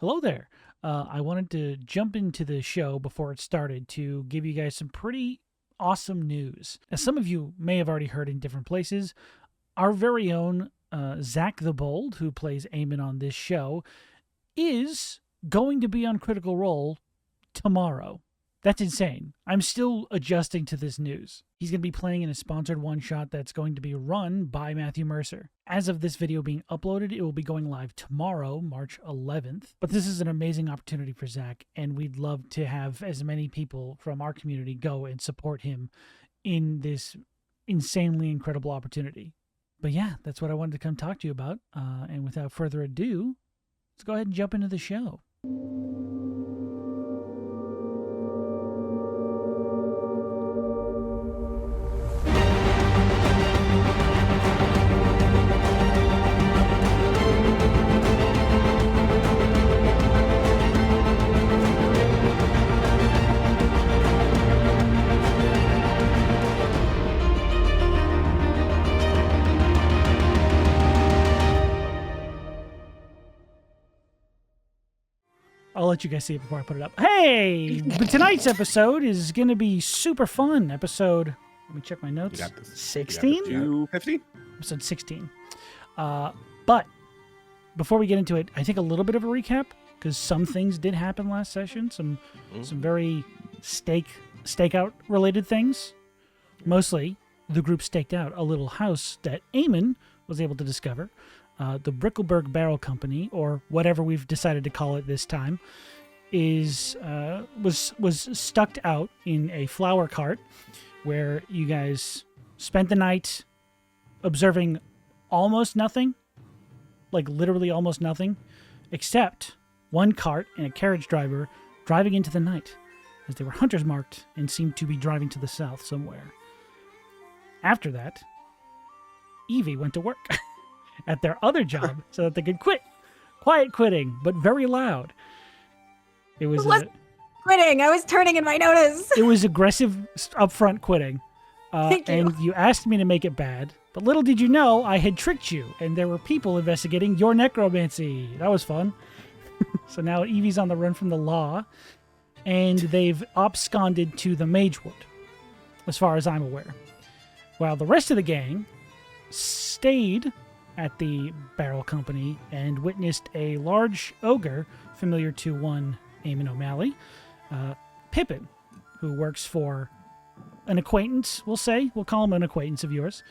Hello there. I wanted to jump into the show before it started to give you guys some pretty awesome news. As some of you may have already heard in different places, our very own Zach the Bold, who plays Eamon on this show, is going to be on Critical Role tomorrow. That's insane. I'm still adjusting to this news. He's going to be playing in a sponsored one-shot that's going to be run by Matthew Mercer. As of this video being uploaded, it will be going live tomorrow, March 11th. But this is an amazing opportunity for Zach, and we'd love to have as many people from our community go and support him in this insanely incredible opportunity. But yeah, that's what I wanted to come talk to you about. And without further ado, let's go ahead and jump into the show. I'll let you guys see it before I put it up. Hey! But tonight's episode is going to be super fun. Episode, let me check my notes. 16? 15? Episode 16. But before we get into it, I think a little bit of a recap, because some things did happen last session. Some very stakeout related things. Mostly, the group staked out a little house that Eamon was able to discover. The Brickleberg Barrel Company, or whatever we've decided to call it this time, was stuck out in a flower cart where you guys spent the night observing almost nothing, like literally almost nothing, except one cart and a carriage driver driving into the night, as they were hunters marked and seemed to be driving to the south somewhere. After that, Eevee went to work at their other job so that they could quit. Quiet quitting, but very loud. It was quitting. I was turning in my notice. It was aggressive, upfront quitting. Thank you. And you asked me to make it bad, but little did you know I had tricked you, and there were people investigating your necromancy. That was fun. So now Eevee's on the run from the law, and they've absconded to the Magewood, as far as I'm aware. While the rest of the gang stayed at the Barrel Company and witnessed a large ogre familiar to one Eamon O'Malley, Pippin, who works for an acquaintance, we'll call him an acquaintance of yours,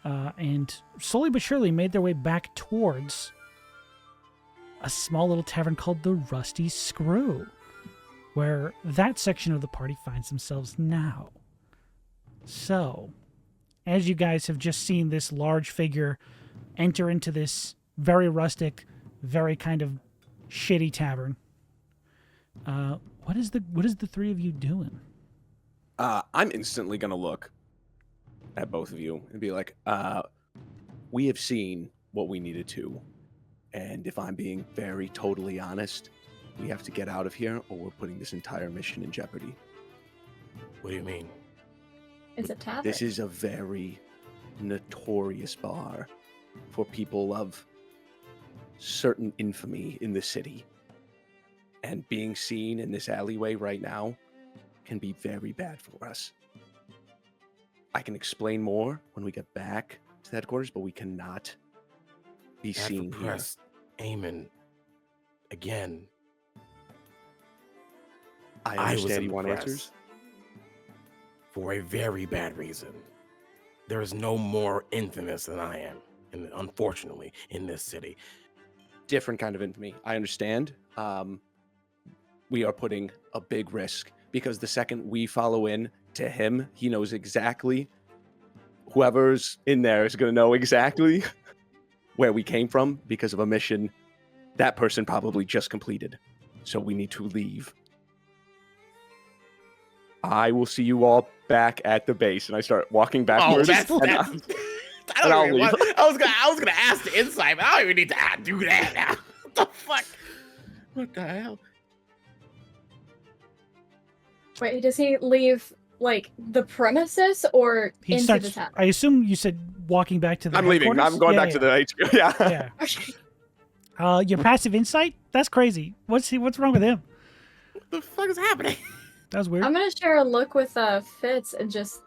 and slowly but surely made their way back towards a small little tavern called the Rusty Screw, where that section of the party finds themselves now. So, as you guys have just seen this large figure enter into this very rustic, very kind of shitty tavern, what is the three of you doing? I'm instantly gonna look at both of you and be like, we have seen what we needed to, and if I'm being very totally honest, we have to get out of here or we're putting this entire mission in jeopardy. What do you mean? It's a tavern. This is a very notorious bar for people of certain infamy in the city. And being seen in this alleyway right now can be very bad for us. I can explain more when we get back to the headquarters, but we cannot be seen here. Eamon, again. I understand you want answers. For a very bad reason. There is no more infamous than I am, unfortunately, in this city. Different kind of infamy. I understand. We are putting a big risk because the second we follow in to him, he knows exactly, whoever's in there is going to know exactly where we came from because of a mission that person probably just completed. So we need to leave. I will see you all back at the base, and I start walking backwards. I was gonna ask the insight, but I don't even need to do that now. What the fuck? What the hell? Wait, does he leave like the premises or into the tavern? I assume you said walking back to the I'm leaving. I'm going back to the HQ. Yeah. Your passive insight That's crazy. What's wrong with him? What the fuck is happening? That was weird. I'm gonna share a look with Fitz and just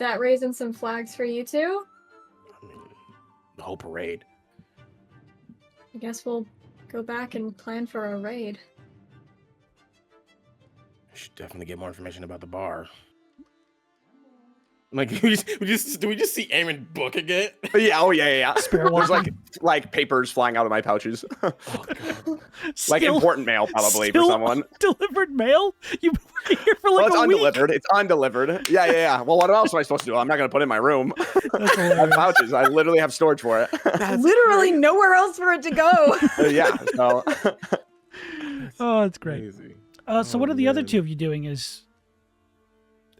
that raising some flags for you too. I mean, the whole parade. I guess we'll go back and plan for a raid. I should definitely get more information about the bar. Like, do we just see Eamon booking it? Yeah. Spirit There's walking. like papers flying out of my pouches. Oh god. Like Still- important mail, probably, for still someone. Delivered mail? You've been working here for Well, like it's a week. undelivered. It's undelivered. Yeah. Well, what else am I supposed to do? I'm not going to put it in my room. That's I have hilarious. pouches. I literally have storage for it. Literally nowhere else for it to go. Yeah. So Oh, that's great. Crazy. So Oh, what are the other man. two of you doing as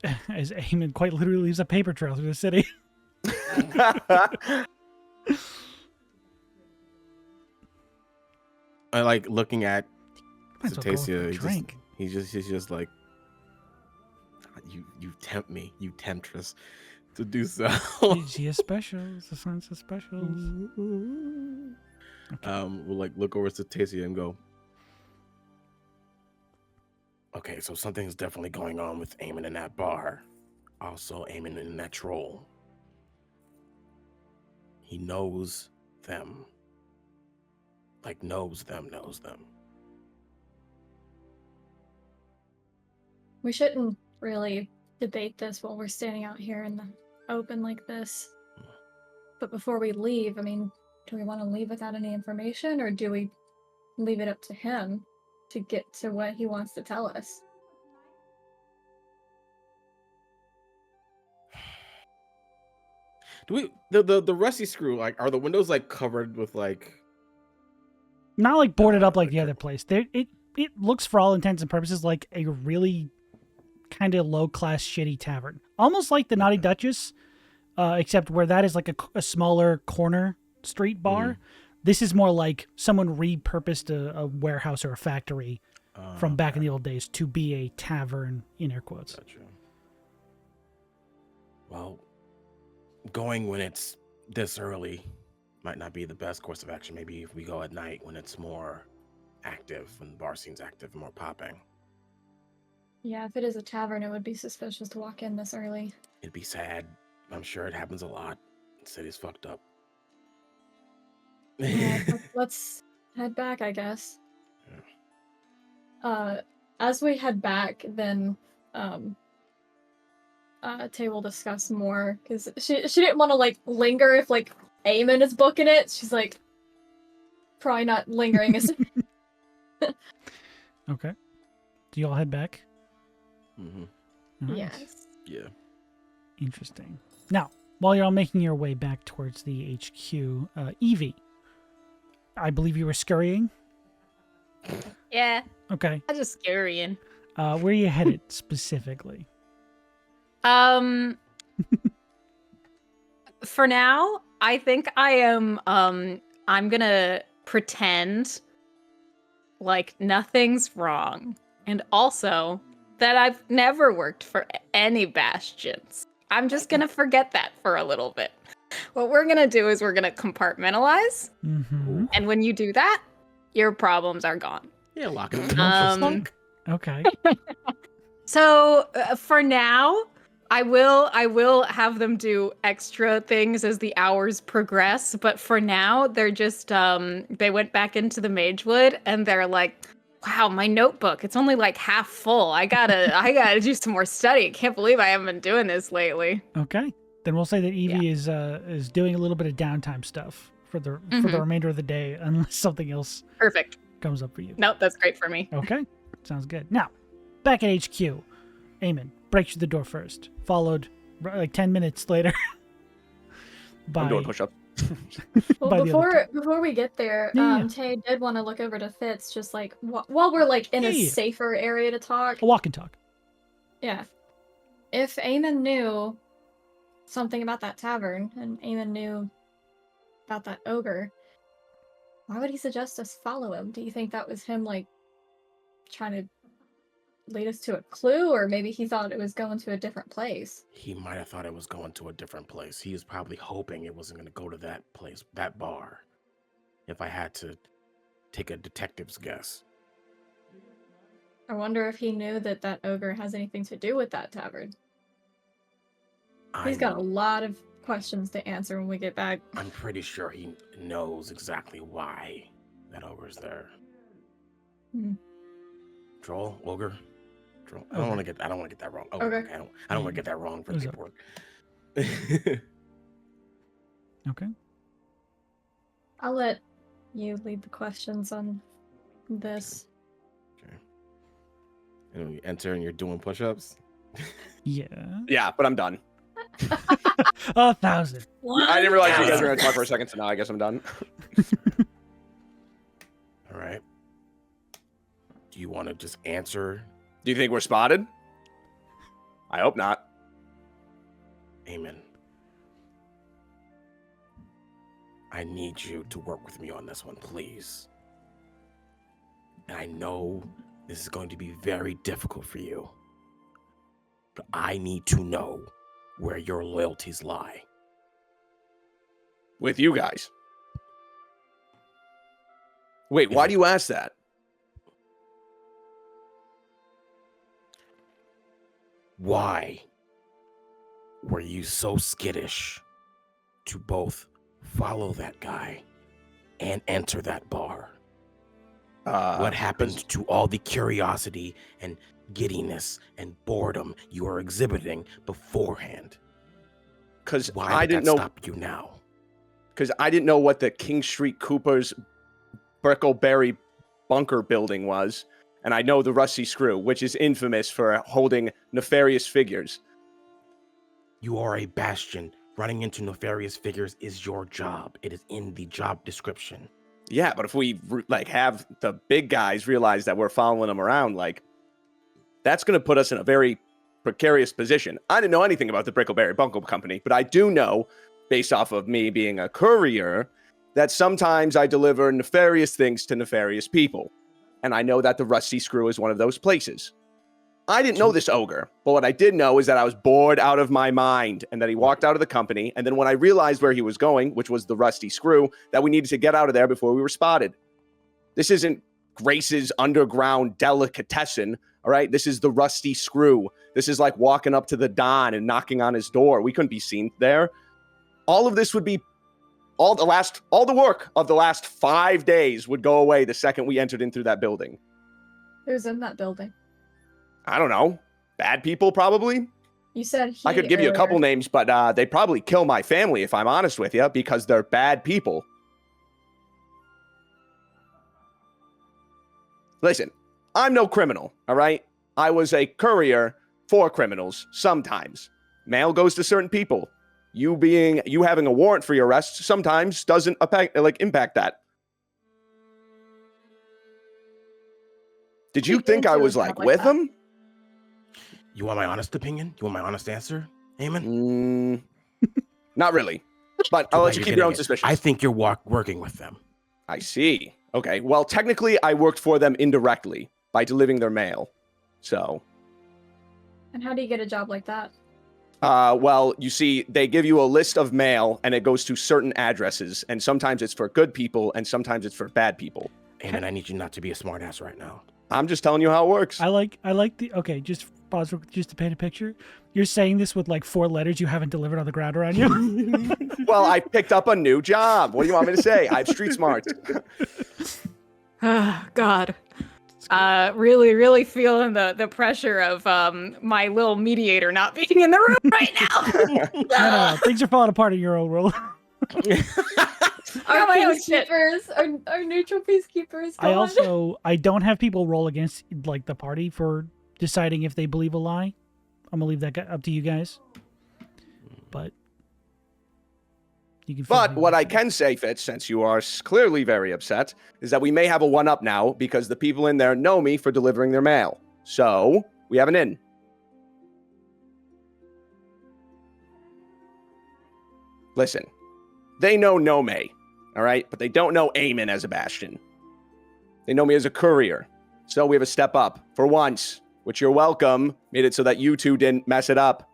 Eamon quite literally leaves a paper trail through the city? I like looking at Might as well go for a Cetacean. drink. He's just like, you tempt me, you temptress, to do so. She has specials. The science of specials. We'll like look over to Cetacean and go, okay, so something's definitely going on with Eamon in that bar. Also, Eamon in that troll. He knows them. Like, knows them. We shouldn't really debate this while we're standing out here in the open like this. But before we leave, I mean, do we want to leave without any information, or do we leave it up to him to get to what he wants to tell us? Do we, the rusty screw, like, are the windows, like, covered with, like... Not like boarded up like the other place. It looks for all intents and purposes like a really kind of low class shitty tavern, almost like the Naughty Duchess, except where that is like a smaller corner street bar. This is more like someone repurposed a warehouse or a factory from back in the old days to be a tavern, in air quotes. Gotcha. Well, going when it's this early might not be the best course of action. Maybe if we go at night when it's more active, when the bar scene's active and more popping. Yeah, if it is a tavern, it would be suspicious to walk in this early. It'd be sad. I'm sure it happens a lot. The city's fucked up. Let's head back, I guess. As we head back, then Tay will discuss more, because she didn't want to like linger if like Eamon is booking it. She's like probably not lingering as Okay. Do you all head back? Nice. yes. Yeah. Interesting. Now, while you're all making your way back towards the HQ, Eevee, I believe you were scurrying. Yeah, Okay. I'm just scurrying. Where are you headed specifically? For now, I think I am, I'm gonna pretend like nothing's wrong. And also that I've never worked for any bastions. I'm just gonna forget that for a little bit. What we're gonna do is we're gonna compartmentalize. Mm-hmm. And when you do that, your problems are gone. Yeah, lock it in. Okay. So for now, I will have them do extra things as the hours progress. But for now, they're just they went back into the Magewood and they're like, wow, my notebook, it's only like half full. I gotta do some more study. Can't believe I haven't been doing this lately. Okay. Then we'll say that Eevee is doing a little bit of downtime stuff for the remainder of the day, unless something else Perfect. comes up for you. Nope, that's great for me. Okay. Sounds good. Now, back at HQ, Eamon breaks through the door first, followed like 10 minutes later by I'm doing push-ups. Well, by the other before we get there, Yeah. Tay did want to look over to Fitz, just like while we're like in a Yeah. safer area to talk. a walk and talk. Yeah. If Eamon knew something about that tavern and Eamon knew about that ogre, why would he suggest us follow him? Do you think that was him like trying to lead us to a clue, or maybe he thought it was going to a different place? He might have thought it was going to a different place. He was probably hoping it wasn't going to go to that place, that bar. If I had to take a detective's guess. I wonder if he knew that that ogre has anything to do with that tavern. He's got a lot of questions to answer when we get back. I'm pretty sure he knows exactly why that ogre's there. Troll, ogre, troll. I don't want to get that wrong. Oh, Okay. okay. I don't want to get that wrong for the Who's up? paperwork. Okay. I'll let you lead the questions on this. Okay. And when you enter and you're doing push-ups. Yeah. Yeah, but I'm done. 1,000. I didn't realize you guys were going to talk for a second, so now I guess I'm done. All right. Do you want to just answer? Do you think we're spotted? I hope not. Eamon. I need you to work with me on this one, please. And I know this is going to be very difficult for you. But I need to know where your loyalties lie. With you guys. Wait, why do you ask that? Why were you so skittish to both follow that guy and enter that bar? What happened to all the curiosity and giddiness and boredom you were exhibiting beforehand? Because Why I did didn't that know. stop you now? Because I didn't know what the King Street Cooper's Brickleberry bunker building was, and I know the Rusty Screw, which is infamous for holding nefarious figures. You are a bastion. Running into nefarious figures is your job. It is in the job description. Yeah, but if we have the big guys realize that we're following them around, that's going to put us in a very precarious position. I didn't know anything about the Brickleberry Bunker Company, but I do know, based off of me being a courier, that sometimes I deliver nefarious things to nefarious people. And I know that the Rusty Screw is one of those places. I didn't know this ogre, but what I did know is that I was bored out of my mind and that he walked out of the company. And then when I realized where he was going, which was the Rusty Screw, that we needed to get out of there before we were spotted. This isn't Grace's underground delicatessen, all right? This is the Rusty Screw. This is like walking up to the Don and knocking on his door. We couldn't be seen there. All of this would be, all the work of the last 5 days would go away the second we entered in through that building. Who's in that building? I don't know. Bad people, probably. You said I could give you a couple names, but they'd probably kill my family if I'm honest with you, because they're bad people. Listen, I'm no criminal, all right? I was a courier for criminals sometimes. Mail goes to certain people. You having a warrant for your arrest sometimes doesn't impact that. Did you think I was with him? You want my honest opinion? You want my honest answer, Eamon? Not really. But I'll let you keep your own suspicions. I think you're working with them. I see. Okay. Well, technically, I worked for them indirectly by delivering their mail. So. And how do you get a job like that? Well, you see, they give you a list of mail, and it goes to certain addresses. And sometimes it's for good people, and sometimes it's for bad people. Eamon, I need you not to be a smartass right now. I'm just telling you how it works. I like the, okay, just pause just to paint a picture. You're saying this with 4 letters you haven't delivered on the ground around you? Well, I picked up a new job. What do you want me to say? I have street smarts. God. Really, really feeling the pressure of my little mediator not being in the room right now. No. Things are falling apart in your own world. Our my own peacekeepers, our neutral peacekeepers. I don't have people roll against the party for deciding if they believe a lie. I'm gonna leave that up to you guys. But you can. But what I can say, Fitz, since you are clearly very upset, is that we may have a one-up now because the people in there know me for delivering their mail. So we have an in. Listen, they know Nome, all right? But they don't know Eamon as a bastion. They know me as a courier. So we have a step up for once, which you're welcome. Made it so that you two didn't mess it up.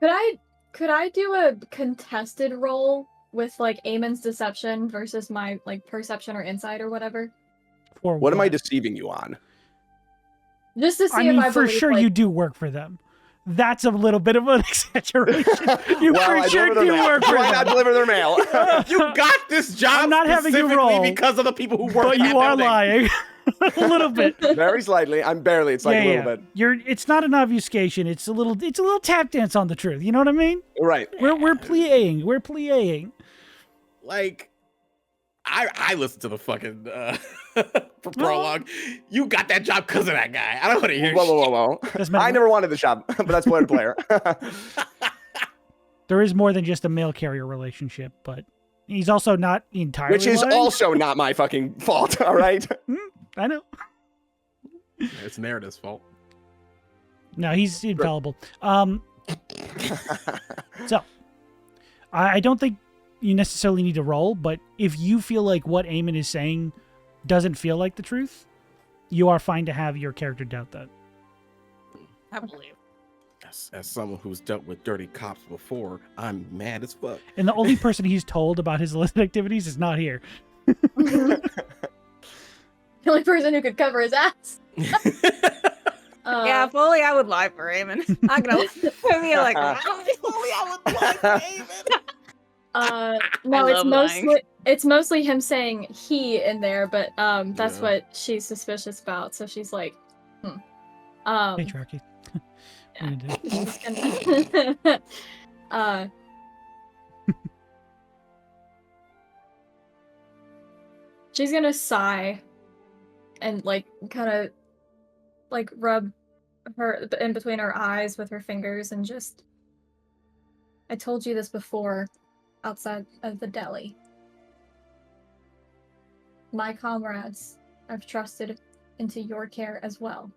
Could I do a contested roll with like Eamon's deception versus my like perception or insight or whatever? For What am I deceiving you on? Just to see I if mean, I for believe, sure like, you do work for them. That's a little bit of an exaggeration. You Well, I for sure deliver their do mail. work for Why not them. deliver their mail? You got this job I'm not having you specifically roll, because of the people who work But at you that are building. lying. A little bit. Very slightly. I'm barely. It's like a little bit. It's not an obfuscation. It's a little tap dance on the truth. You know what I mean? Right. We're pleading. We're pleading. Like, I listened to the fucking prologue. You got that job because of that guy. I don't want to hear Whoa. That's my- I never wanted the job, but that's player to player. There is more than just a mail carrier relationship, but he's also not entirely Which is lying. also not my fucking fault, all right? I know. It's Merida's fault. No, he's infallible. So, I don't think you necessarily need to roll, but if you feel like what Eamon is saying doesn't feel like the truth, you are fine to have your character doubt that. I believe. As someone who's dealt with dirty cops before, I'm mad as fuck. And the only person he's told about his illicit activities is not here. the only person who could cover his ass. Yeah, if only I would lie for Eamon. I'm gonna be like, if only I would lie for Eamon. No, I it's love mostly mostly him saying he in there, but that's Yeah. what she's suspicious about. So she's like, Patriarchy. yeah. What are you I'm just gonna- she's gonna sigh and like kind of like rub her in between her eyes with her fingers and just, I told you this before outside of the deli. My comrades I've trusted into your care as well.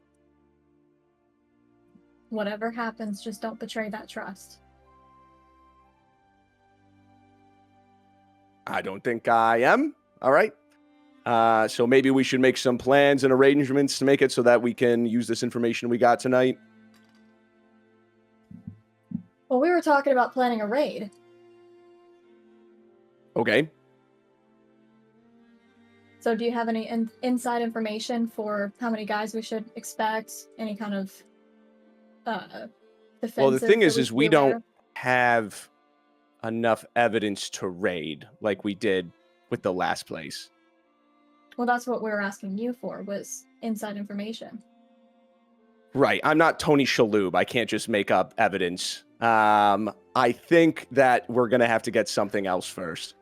Whatever happens, just don't betray that trust. I don't think I am. All right. So maybe we should make some plans and arrangements to make it so that we can use this information we got tonight. Well, we were talking about planning a raid. Okay. So do you have any inside information for how many guys we should expect? Any kind of defenses? Well, the thing that is should be we aware don't of? have enough evidence to raid like we did with the last place. Well, that's what we were asking you for, was inside information. Right. I'm not Tony Shalhoub. I can't just make up evidence. I think that we're going to have to get something else first.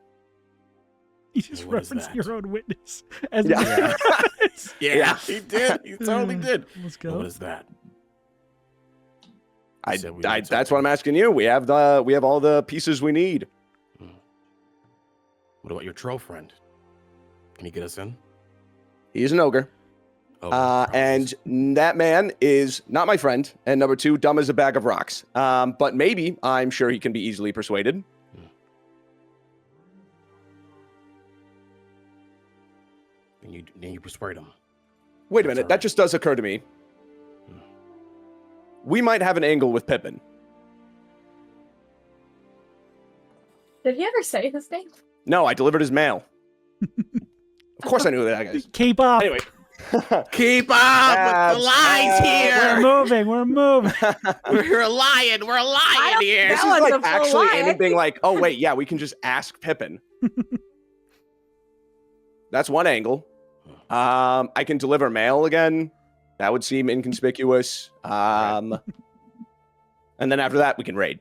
You just What is referenced that? your own witness. As Yeah. Yeah, he did. He totally did. Let's go. What is that? I, said we I need that's what I'm something. asking you. We have all the pieces we need. What about your troll friend? Can you get us in? He's an ogre. Oh, And that man is not my friend. And number two, dumb as a bag of rocks. But maybe I'm sure he can be easily persuaded. Then you persuade him. Wait a That's minute. all That right. just does occur to me. We might have an angle with Pippin. Did he ever say his name? No, I delivered his mail. Of course I knew that, guys. Keep up. Anyway. Keep up with the lies We're here. moving. We're moving. We're lying. We're lying here. This That is one's like a full actually lie. anything like, oh wait, yeah, we can just ask Pippin. That's one angle. I can deliver mail again. That would seem inconspicuous. And then after that, we can raid.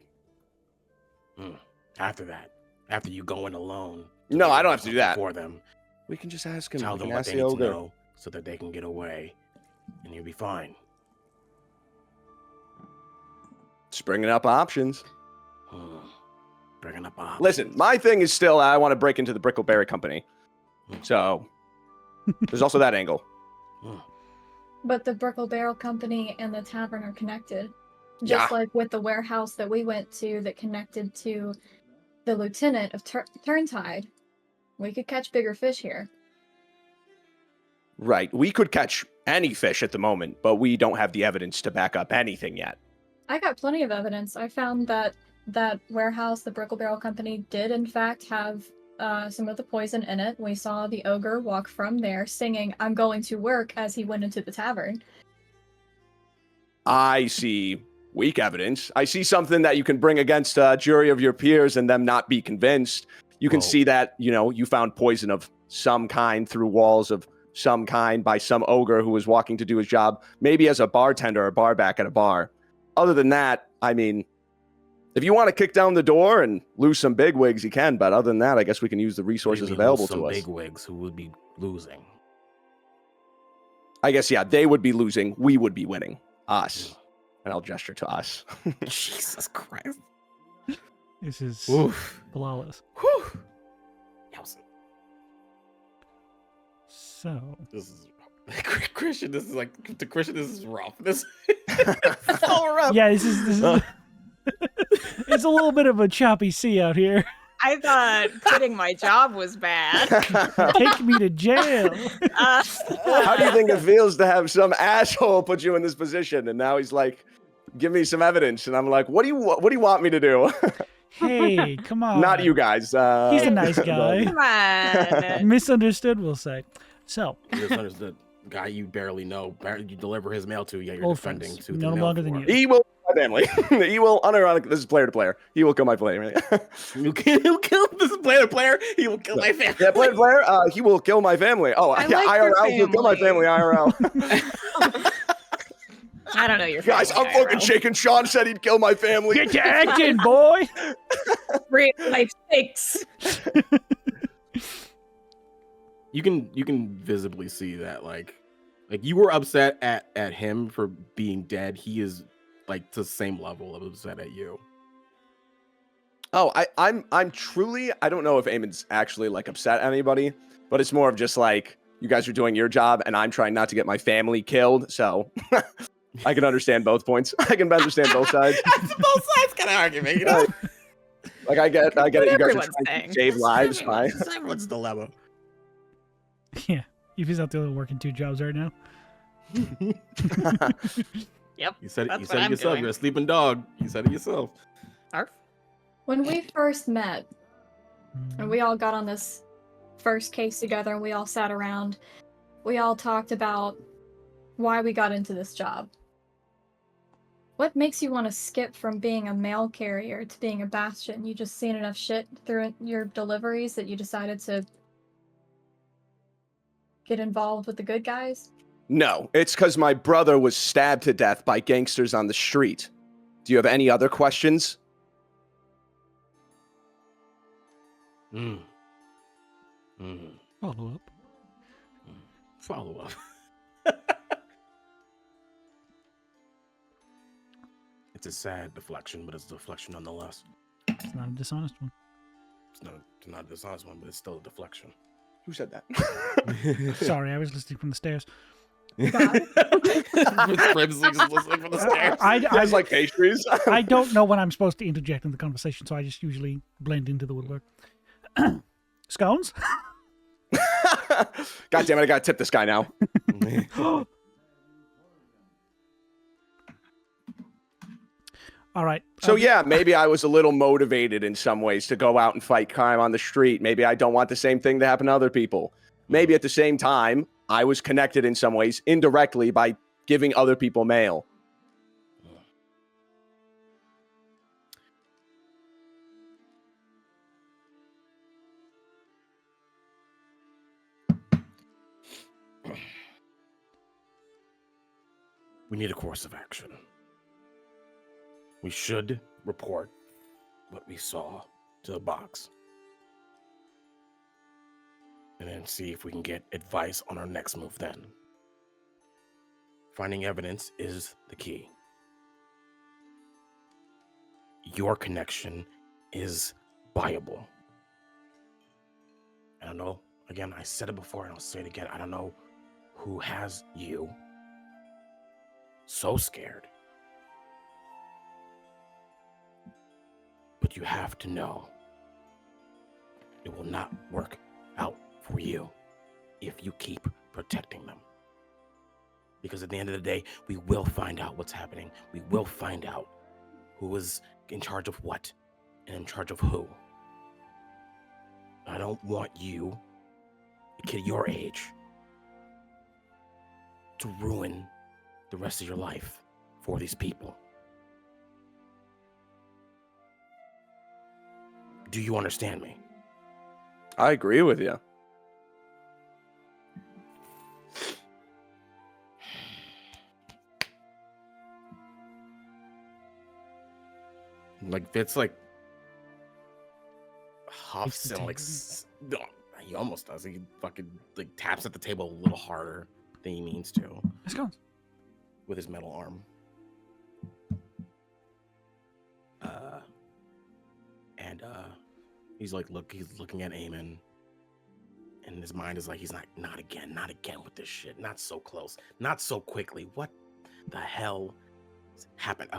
After that, after you go in alone. No, I don't have to do that. For them, We can just ask him. tell We them can what ask they the need to ogre. know so that they can get away, and you'll be fine. Just bringing up options. Bringing up options. Listen, my thing is still I want to break into the Brickleberry Company. So there's also that angle. But the Brickle Barrel Company and the tavern are connected. Just Yeah. like with the warehouse that we went to that connected to the lieutenant of Turntide. We could catch bigger fish here. Right. We could catch any fish at the moment, but we don't have the evidence to back up anything yet. I got plenty of evidence. I found that that warehouse, the Brickle Barrel Company, did in fact have some of the poison in it. We saw the ogre walk from there singing, "I'm going to work," as he went into the tavern. I see weak evidence. I see something that you can bring against a jury of your peers and them not be convinced. You can see that, you found poison of some kind through walls of some kind by some ogre who was walking to do his job, maybe as a bartender or barback at a bar. Other than that, I mean, if you want to kick down the door and lose some bigwigs, you can. But other than that, I guess we can use the resources available to us. Bigwigs who would be losing. I guess, yeah, they would be losing. We would be winning. Us. And I'll gesture to us. Jesus Christ. This is Oof. flawless. Whew. So This is Christian. This is like the Christian. This is rough. This is so rough. yeah, this is it's a little bit of a choppy sea out here. I thought quitting my job was bad. Take me to jail. How do you think it feels to have some asshole put you in this position? And now he's like, give me some evidence. And I'm like, what do you want me to do? Hey, come on. Not you guys. He's a nice guy. Come on. Misunderstood, we'll say. So, Misunderstood. Guy you barely know. You deliver his mail to, yet you're old defending friends. to No the longer mail than for. you. He will kill my family. He will, unironically, this is player to player. He will kill my family. He'll kill this is player to player. He will kill my family. Yeah, player to player, he will kill my family. Oh, I yeah, like your IRL, he'll kill my family, IRL. I don't know your Guys, I'm family, fucking IRL. shaking. Sean said he'd kill my family. get to acting, boy. Real life stakes. You can visibly see that like you were upset at him for being dead. He is like to the same level of upset at you. Oh, I'm truly, I don't know if Eamon's actually like upset at anybody, but it's more of just like, you guys are doing your job and I'm trying not to get my family killed. So I can understand both points. I can understand both sides. It's both sides kind of argument, you know. Like I get it. You guys are everyone's trying saying. to save lives by. It's everyone's dilemma. Yeah, Eevee's out there working 2 jobs right now. Yep. You said That's it what I'm yourself. doing. You're a sleeping dog. You said it yourself. Arf. When we first met, and we all got on this first case together and we all sat around, we all talked about why we got into this job. What makes you want to skip from being a mail carrier to being a bastion? You just seen enough shit through your deliveries that you decided to get involved with the good guys? No, it's because my brother was stabbed to death by gangsters on the street. Do you have any other questions? Follow up. Follow up. It's a sad deflection, but it's a deflection nonetheless. It's not a dishonest one. It's not a dishonest one, but it's still a deflection. Who said that? Sorry, I was listening from the stairs. Crimson is listening from the stairs. I Guys like pastries. I don't know when I'm supposed to interject in the conversation, so I just usually blend into the woodwork. Scones? God damn it, I gotta tip this guy now. All right. So yeah, maybe I was a little motivated in some ways to go out and fight crime on the street. Maybe I don't want the same thing to happen to other people. Maybe at the same time, I was connected in some ways indirectly by giving other people mail. We need a course of action. We should report what we saw to the box. And then see if we can get advice on our next move then. Finding evidence is the key. Your connection is viable. I don't know. Again, I said it before and I'll say it again. I don't know who has you so scared. But you have to know it will not work out for you if you keep protecting them. Because at the end of the day, we will find out what's happening. We will find out who is in charge of what? And in charge of who? I don't want you, a kid your age, to ruin the rest of your life for these people. Do you understand me? I agree with you. Like Fitz like huffs the and like table. he almost does. He fucking like taps at the table a little harder than he means to Let's go. with his metal arm. And he's looking at Eamon, and his mind is like, he's not again with this shit. Not so close, not so quickly. What the hell happened?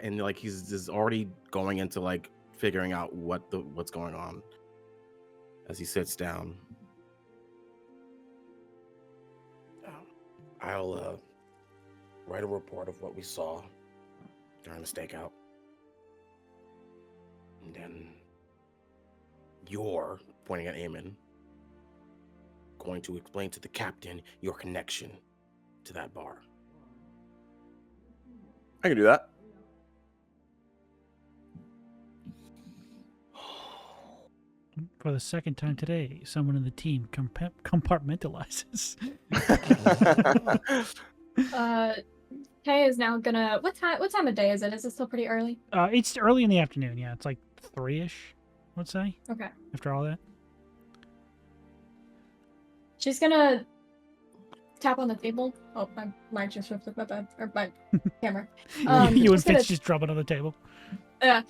And like he's just already going into like figuring out what's going on as he sits down. I'll write a report of what we saw during the stakeout. And then you're, pointing at Eamon, going to explain to the captain your connection to that bar. I can do that. For the second time today, someone in the team compartmentalizes. Kay is now gonna. What time of day is it? Is it still pretty early? It's early in the afternoon. Yeah, it's like 3-ish, let's say. Okay. After all that. She's gonna tap on the table. Oh, my mic just ripped up my bed, or my camera. you and she's gonna- Fitz just drumming on the table. Yeah.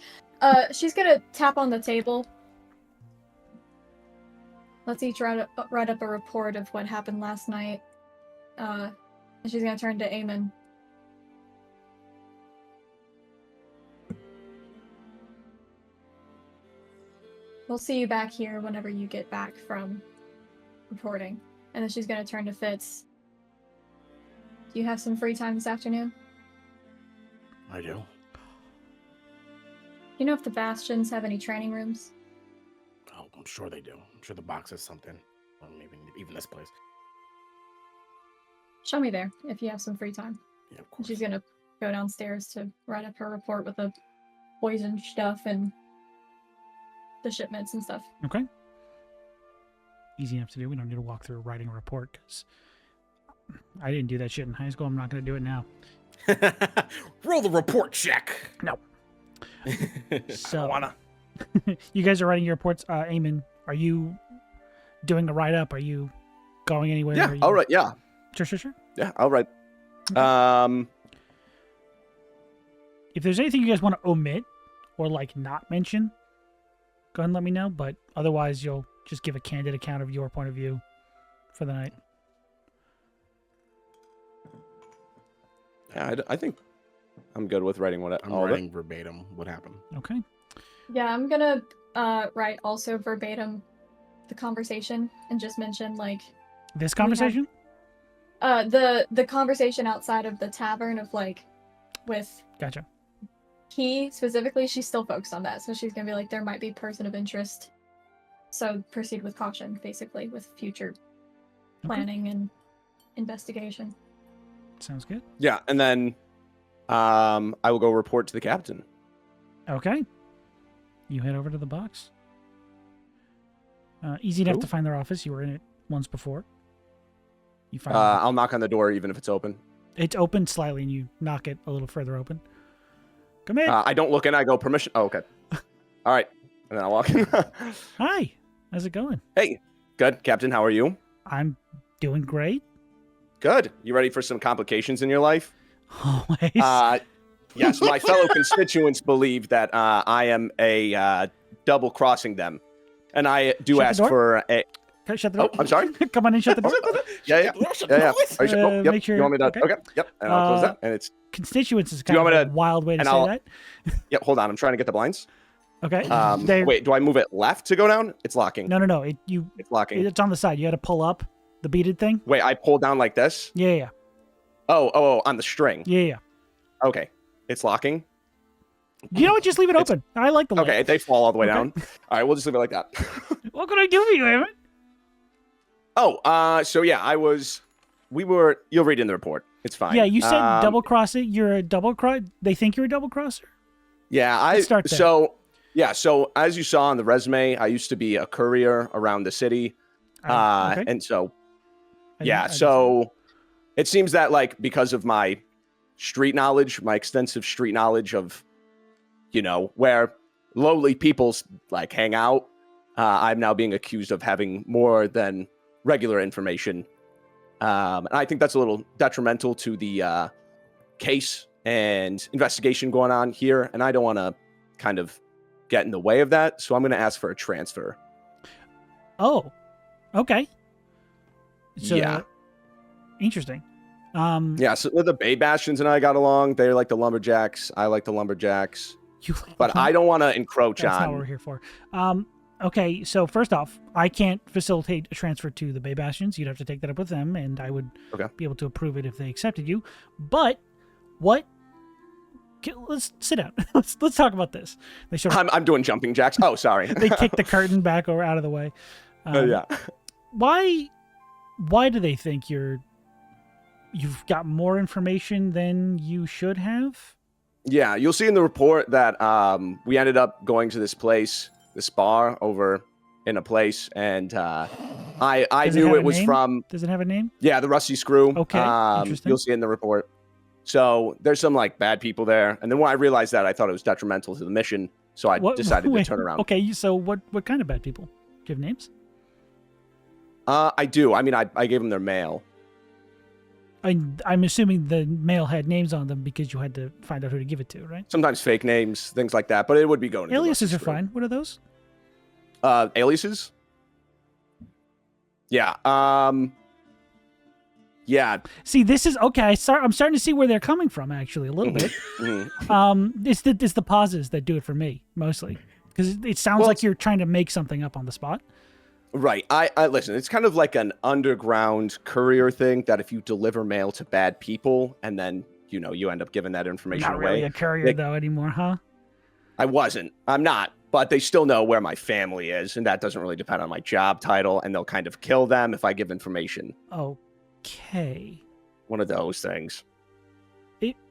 She's gonna tap on the table. Let's each write up a report of what happened last night. And she's gonna turn to Eamon. We'll see you back here whenever you get back from reporting. And then she's gonna turn to Fitz. Do you have some free time this afternoon? I do. You know if the Bastions have any training rooms? Oh, I'm sure they do. I'm sure the box has something. Or maybe even this place. Show me there if you have some free time. Yeah, of And course. she's gonna go downstairs to write up her report with the poison stuff and the shipments and stuff. Okay. Easy enough to do. We don't need to walk through writing a report because I didn't do that shit in high school. I'm not going to do it now. Roll the report check. No. So, wanna. you guys are writing your reports. Eamon, are you doing the write-up? Are you going anywhere? Yeah, Are you... all right. Yeah, Sure. yeah, all right. If there's anything you guys want to omit or like not mention, go ahead and let me know. But otherwise, you'll just give a candid account of your point of view for the night. Yeah, I think I'm good with writing I'm all of it. writing verbatim what happened. Okay. Yeah, I'm gonna write also verbatim the conversation and just mention like This conversation? the conversation outside of the tavern of like with Gotcha. Key specifically. She's still focused on that, so she's gonna be like there might be person of interest, so proceed with caution basically with future planning and investigation. Sounds good. Yeah, and then I will go report to the captain. Okay. You head over to the box. Easy enough Cool. to find their office. You were in it once before. You find I'll knock on the door even if it's open. it's open slightly, and you knock it a little further open. Come in. I don't look in. I go permission. Oh, okay. All right, and then I walk in. Hi. How's it going? Hey, good, Captain. How are you? I'm doing great. Good. You ready for some complications in your life? Always. Yes, my fellow constituents believe that I am a double crossing them, and I do Shut the ask door. for a. Shut the door. Oh, I'm sorry. Come on in. Shut the door. Yeah. Are you sure? Oh, yep. Make sure- You want me to? okay. Okay. Yep. And I'll close that. And it's. Constituents is Do you kind want of me a to- wild way to and say I'll- that. Yep. Hold on. I'm trying to get the blinds. Okay. They're- Wait. Do I move it left to go down? It's locking. No. It's locking. It's on the side. You got to pull up the beaded thing. Wait. I pull down like this. Yeah. Oh. On the string. Yeah. Okay. It's locking. You know what? Just leave it open. I like the light. Okay, they fall all the way Okay. down. All right, we'll just leave it like that. What can I do for you, Eamon? Oh, so yeah, you'll read it in the report. It's fine. Yeah, you said double cross it. You're a double cross. They think you're a double crosser. Yeah, Let's start there. So as you saw on the resume, I used to be a courier around the city. Okay. And so I yeah, didn't- so it seems that like because of my street knowledge, my extensive street knowledge of, where lowly people like hang out, I'm now being accused of having more than regular information. And I think that's a little detrimental to the case and investigation going on here. And I don't want to kind of get in the way of that. So I'm going to ask for a transfer. Oh, okay. So, Yeah. Interesting. Yeah, so the Bay Bastions and I got along. They're like the Lumberjacks. I like the Lumberjacks. But I don't want to encroach That's on. not what we're here for. Okay, so first off, I can't facilitate a transfer to the Bay Bastions. You'd have to take that up with them, and I would be able to approve it if they accepted you. But let's sit down. let's talk about this. They sort of, I'm doing jumping jacks. Oh, sorry. they kick the curtain back or out of the way. Yeah. Why do they think you've got more information than you should have? Yeah, you'll see in the report that we ended up going to this bar over in a place, and I knew it was from. Does it have a name? Yeah, the Rusty Screw. Okay, interesting. You'll see it in the report. So there's some like bad people there, and then when I realized that, I thought it was detrimental to the mission, so I decided to turn around. Okay, so what kind of bad people? Do you have names? I do. I mean, I gave them their mail. I'm assuming the mail had names on them because you had to find out who to give it to, right? Sometimes fake names, things like that, but it would be going. Aliases are fine. What are those? Aliases? Yeah. Yeah. See, this is okay. I'm starting to see where they're coming from, actually, a little bit. It's the pauses that do it for me mostly, because it sounds like you're trying to make something up on the spot. Right. I listen. It's kind of like an underground courier thing that if you deliver mail to bad people and then you end up giving that information Not away. really a courier though anymore, huh? I wasn't. I'm not. But they still know where my family is, and that doesn't really depend on my job title. And they'll kind of kill them if I give information. Okay. One of those things.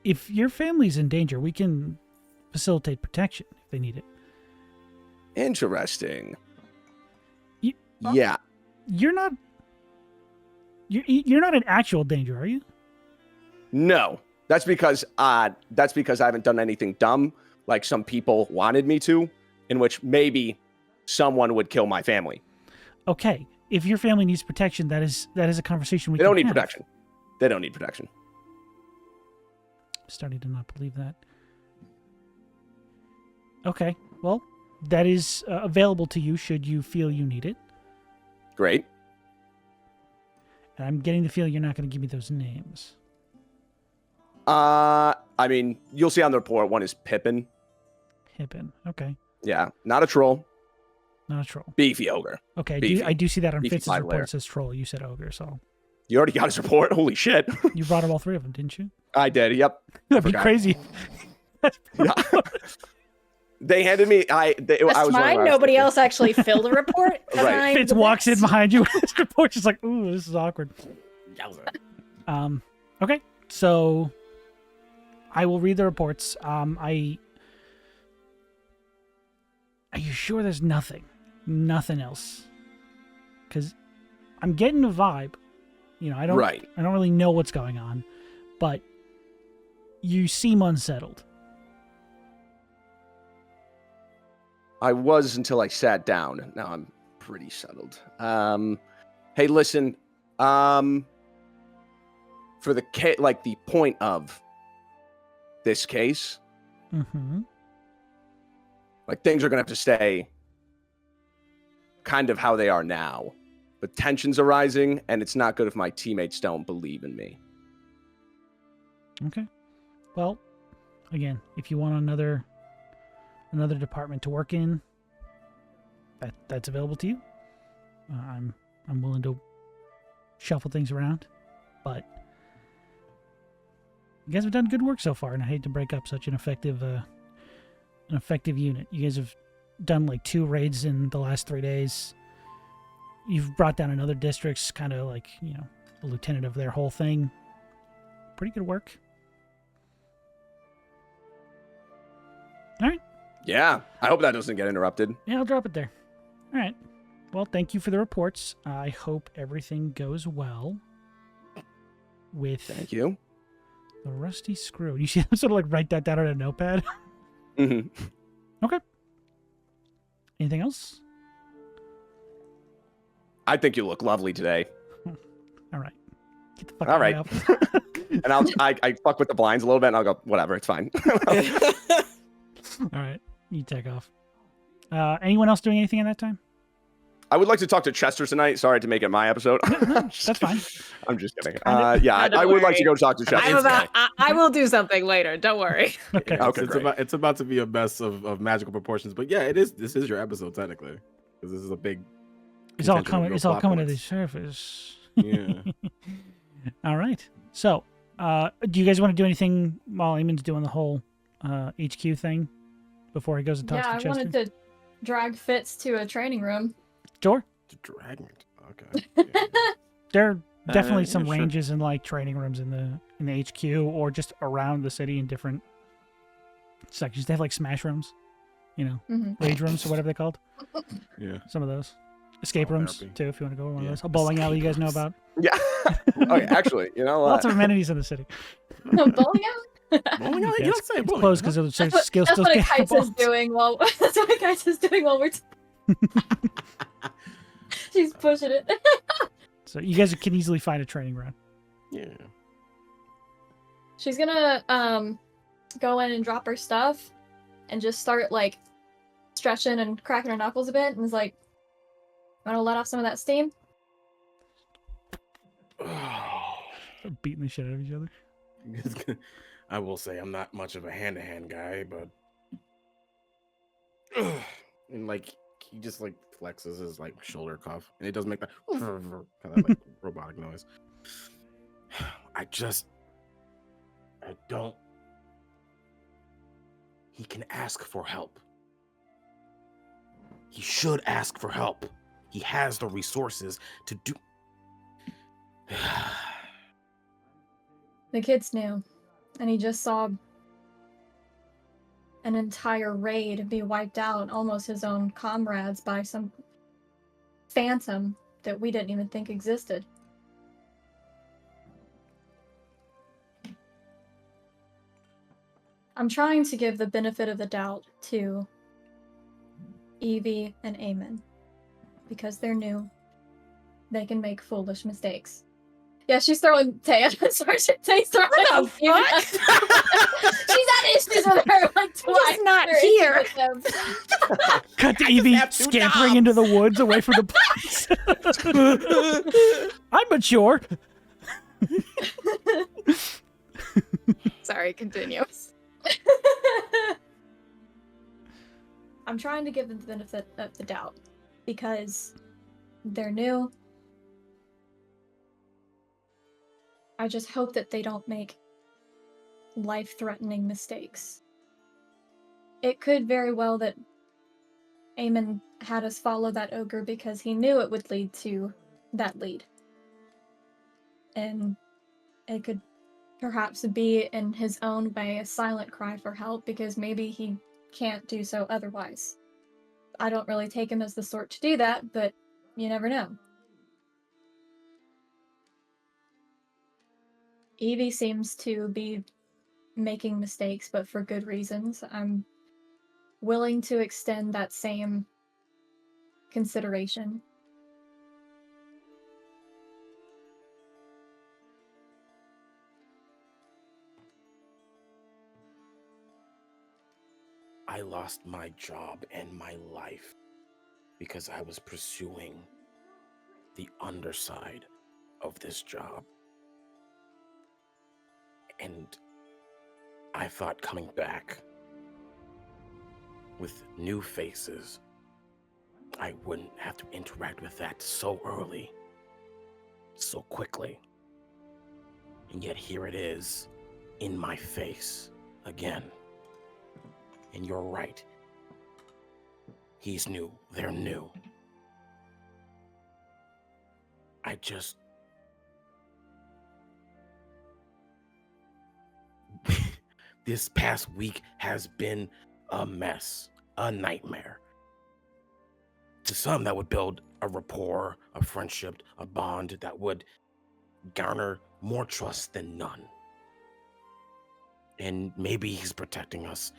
If your family's in danger, we can facilitate protection if they need it. Interesting. Yeah. You're not in actual danger, are you? No. That's because I haven't done anything dumb like some people wanted me to, in which maybe someone would kill my family. Okay. If your family needs protection, that is a conversation we They can don't need have. protection. They don't need protection. I'm starting to not believe that. Okay. Well, that is available to you should you feel you need it. Great. And I'm getting the feeling you're not going to give me those names. I mean, you'll see on the report, one is Pippin. Pippin. Okay. Yeah, not a troll. Not a troll. Beefy ogre. Okay, Beefy. I do see that on Beefy Fitz's five report. layer. It says troll. You said ogre, so. You already got his report? Holy shit. You brought up all three of them, didn't you? I did, yep. That'd be forgot. crazy. Yeah. They handed me. I That's was mine. Nobody else actually filled a report. Right. Fitz walks in behind you with his report, just like, ooh, this is awkward. Okay, so I will read the reports. Are you sure there's nothing else? Because I'm getting a vibe. I don't really know what's going on, but you seem unsettled. I was until I sat down. Now I'm pretty settled. Hey, listen. For the the point of this case, Mm-hmm. like things are gonna have to stay kind of how they are now. But tensions are rising, and it's not good if my teammates don't believe in me. Okay. Well, again, if you want another department to work in, that's available to you. I'm willing to shuffle things around, but you guys have done good work so far, and I hate to break up such an effective an effective unit. You guys have done like 2 raids in the last 3 days. You've brought down another district's kind of like, you know, a lieutenant of their whole thing. Pretty good work. All right. Yeah, I hope that doesn't get interrupted. Yeah, I'll drop it there. All right. Well, thank you for the reports. I hope everything goes well with Thank you. the rusty screw. You should sort of like write that down on a notepad. Mm-hmm. Okay. Anything else? I think you look lovely today. All right. Get the fuck All out right. of my office. And I fuck with the blinds a little bit, and I'll go, whatever, it's fine. All right. You take off. Anyone else doing anything in that time? I would like to talk to Chester tonight. Sorry to make it my episode. That's fine. I'm just kidding. Kind of. Yeah, No, I don't would like to worry. go talk to Chester. I will do something later. Don't worry. Okay. Okay, It's about to be a mess of magical proportions, but yeah, it is. This is your episode technically, because this is a big. It's all contention of coming. your It's all plot coming to the points. surface. Yeah. All right. So, do you guys want to do anything while Eamon's doing the whole HQ thing before he goes and talks Yeah, to I Chester? wanted to drag Fitz to a training room. Sure. The dragon. Okay. Yeah. There are definitely yeah, some sure. ranges and like training rooms in the HQ or just around the city in different sections. They have like smash rooms, you know, hmm rage rooms or whatever they're called. Yeah. Some of those. Escape Ball rooms therapy. too, if you want to go to one Yeah. of those. A bowling alley you guys know Escape about. Yeah. Okay, actually, you know what? Lots of amenities in the city. Bowling alley? Bowling alley? Yeah, You don't say it's bowling. closed because of That's skill what still a can't kite have is balls. doing while that's what a kite is doing while we're she's pushing it. So you guys can easily find a training ground. Yeah. She's gonna go in and drop her stuff and just start like stretching and cracking her knuckles a bit and is like, wanna let off some of that steam? Beating the shit out of each other. I will say I'm not much of a hand-to-hand guy, but and like he just like flexes his like shoulder cuff, and it does make that kind of like robotic noise. I don't. He can ask for help. He should ask for help. He has the resources to do. The kid's new, and he just saw an entire raid be wiped out, almost his own comrades, by some phantom that we didn't even think existed. I'm trying to give the benefit of the doubt to Eevee and Eamon, because they're new. They can make foolish mistakes. Yeah, she's throwing Taya. Sorry, Taya's throwing. What the fuck? She's had issues with her like twice. just not Her here. issues with them. Cut to I just Eevee have two scampering knobs. into the woods away from the place. I'm mature. Sorry, continue. I'm trying to give them the benefit of the doubt because they're new. I just hope that they don't make life-threatening mistakes. It could very well that Eamon had us follow that ogre because he knew it would lead to that lead. And it could perhaps be, in his own way, a silent cry for help because maybe he can't do so otherwise. I don't really take him as the sort to do that, but you never know. Eevee seems to be making mistakes, but for good reasons. I'm willing to extend that same consideration. I lost my job and my life because I was pursuing the underside of this job. And I thought coming back with new faces, I wouldn't have to interact with that so early, so quickly. And yet here it is, in my face again. And you're right. He's new. They're new. This past week has been a mess, a nightmare. To some, that would build a rapport, a friendship, a bond that would garner more trust than none. And maybe he's protecting us.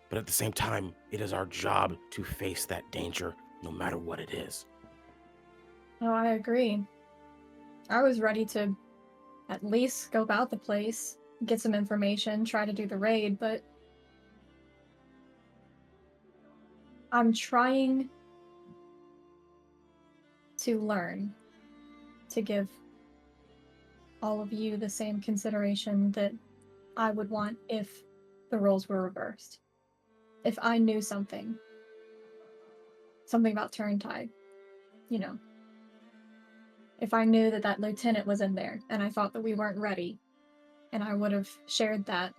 But at the same time, it is our job to face that danger, no matter what it is. Oh, I agree. I was ready to at least scope out the place, get some information, try to do the raid, but I'm trying to learn to give all of you the same consideration that I would want if the roles were reversed. If I knew something about Turntide, you know. If I knew that that lieutenant was in there and I thought that we weren't ready, and I would have shared that,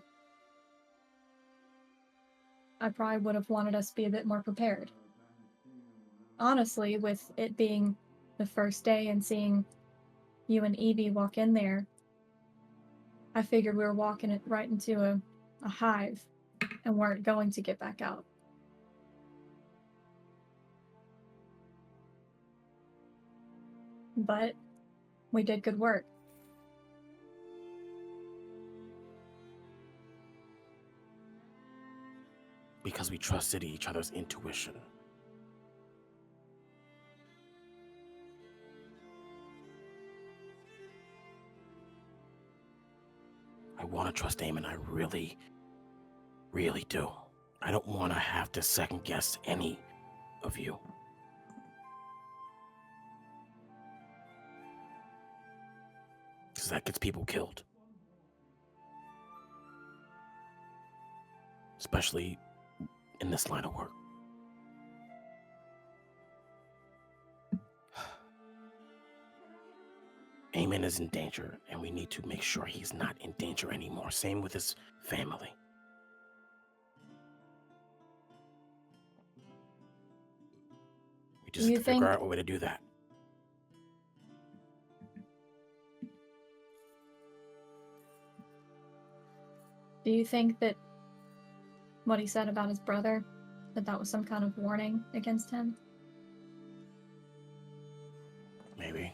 I probably would have wanted us to be a bit more prepared. Honestly, with it being the first day and seeing you and Eevee walk in there, I figured we were walking it right into a hive and weren't going to get back out. But we did good work. Because we trusted each other's intuition. I want to trust Eamon. I really, really do. I don't want to have to second guess any of you. Because that gets people killed. Especially in this line of work. Eamon is in danger, and we need to make sure he's not in danger anymore. Same with his family. We just have to figure out a way to do that. Do you think that what he said about his brother, that was some kind of warning against him? Maybe.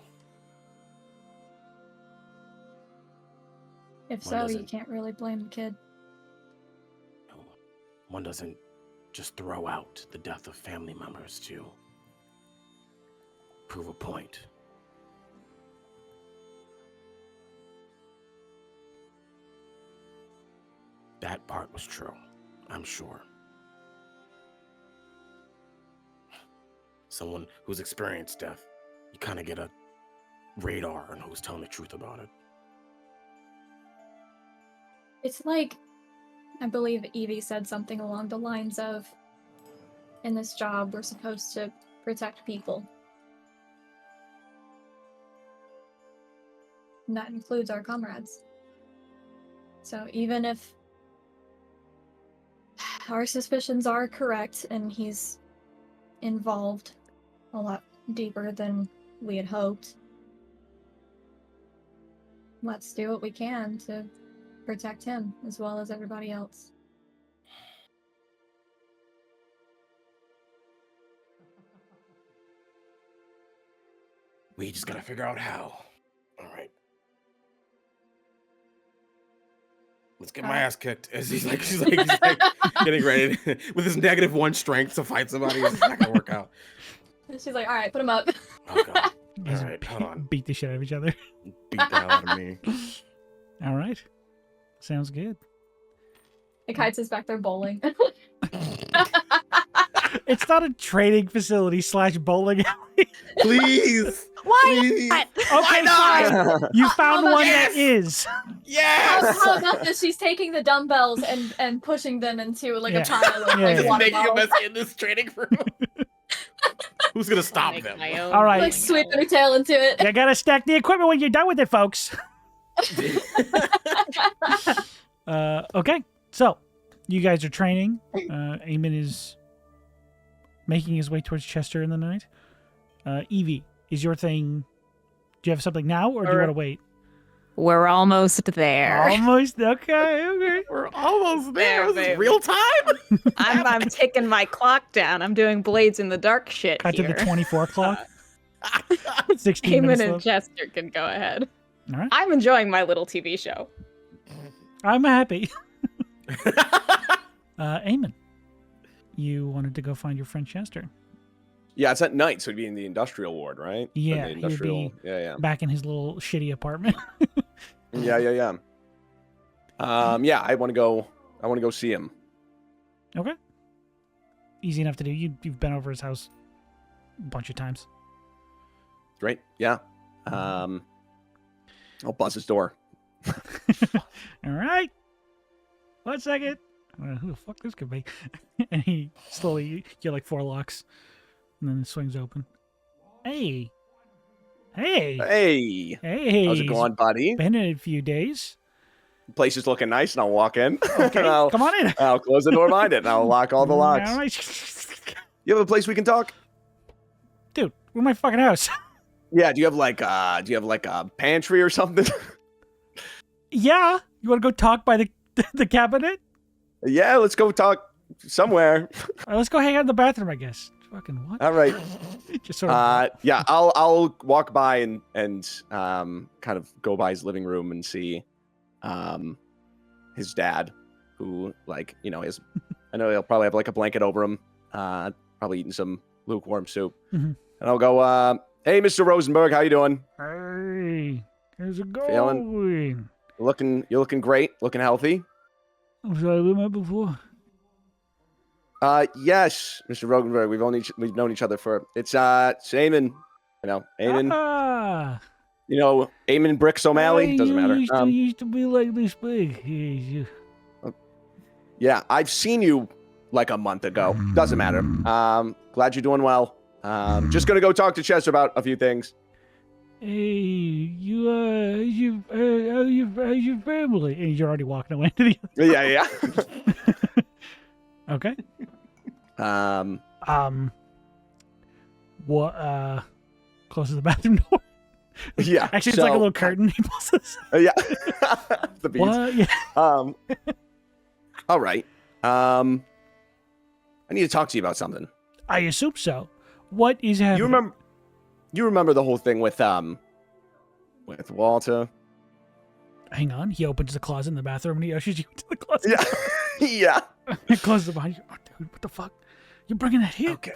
If so, you can't really blame the kid. One doesn't just throw out the death of family members to prove a point. That part was true, I'm sure. Someone who's experienced death, you kind of get a radar on who's telling the truth about it. It's like, I believe Eevee said something along the lines of, in this job, we're supposed to protect people. And that includes our comrades. So even if our suspicions are correct and he's involved a lot deeper than we had hoped, let's do what we can to protect him as well as everybody else. We just gotta figure out how. All right. Let's get my ass kicked. As she's like getting ready with his -1 strength to fight somebody. It's not gonna work out. She's like, all right, put him up. Oh god. All Just right, hold on. Beat the shit out of each other. Beat the hell out of me. All right. Sounds good. Kites is back there bowling. It's not a training facility / bowling alley. Please. Why Please. not? Okay, fine. You found one that is. Yes! How about this? She's taking the dumbbells and pushing them into like Yeah. a child. Yeah, Like, yeah. water Making a bottle. mess in this training room. Who's gonna stop them? All right. Like sweeping her tail into it. You gotta stack the equipment when you're done with it, folks. Okay, so You guys are training. Eamon is making his way towards Chester in the night. Eevee, is your thing... Do you have something now, or do you want to wait? We're almost there. Almost? Okay. We're almost there. There, This is baby. real time. I'm ticking my clock down. I'm doing Blades in the Dark shit Got to here. the 24 clock. 16 Eamon minutes and left. Chester can go ahead. All right. I'm enjoying my little TV show. I'm happy. Eamon, you wanted to go find your friend Chester. Yeah, it's at night, so it'd be in the industrial ward, right? Or Yeah, the he would industrial. be Yeah. back in his little shitty apartment. Yeah. Yeah, I want to go. I want to go see him. Okay. Easy enough to do. You've been over his house a bunch of times. Great. Yeah. I'll buzz his door. All right. 1 second. Who the fuck this could be? And he slowly, get like 4 locks, and then it swings open. Hey. Hey. How's it It's going, buddy? been a few days. The place is looking nice, and I'll walk in. Okay, and I'll, come on in. I'll close the door behind it, and I'll lock all the locks. All right. You have a place we can talk? Dude, we're in my fucking house. Yeah. Do you have like a pantry or something? Yeah. You want to go talk by the cabinet? Yeah. Let's go talk somewhere. All right, let's go hang out in the bathroom, I guess. Fucking what? All right. Just sort of. Yeah. I'll walk by and kind of go by his living room and see his dad, who is. I know he'll probably have like a blanket over him. Probably eating some lukewarm soup. Mhm. And I'll go. Hey, Mr. Rosenberg, how you doing? Hey, how's it going? You're looking great. Looking healthy. I'm sorry, we met before. Yes, Mr. Rosenberg. We've known each other for it's Eamon. Eamon. Ah, Eamon Bricks O'Malley. hey, Doesn't matter. You used to be like this big. Yeah, I've seen you like a month ago. Doesn't matter. Glad you're doing well. Just gonna go talk to Chester about a few things. Hey, how's your family? And you're already walking away to the Yeah. Okay. Um, What, close to the bathroom door? yeah. Actually, it's like a little curtain. He pulls this. Yeah. The beads. What? Yeah. All right. I need to talk to you about something. I assume so. What is happening? You remember the whole thing with Walter? Hang on. He opens the closet in the bathroom and he ushers you into the closet. Yeah. Yeah. He closes it behind you. Oh, dude, what the fuck? You're bringing that here? Okay.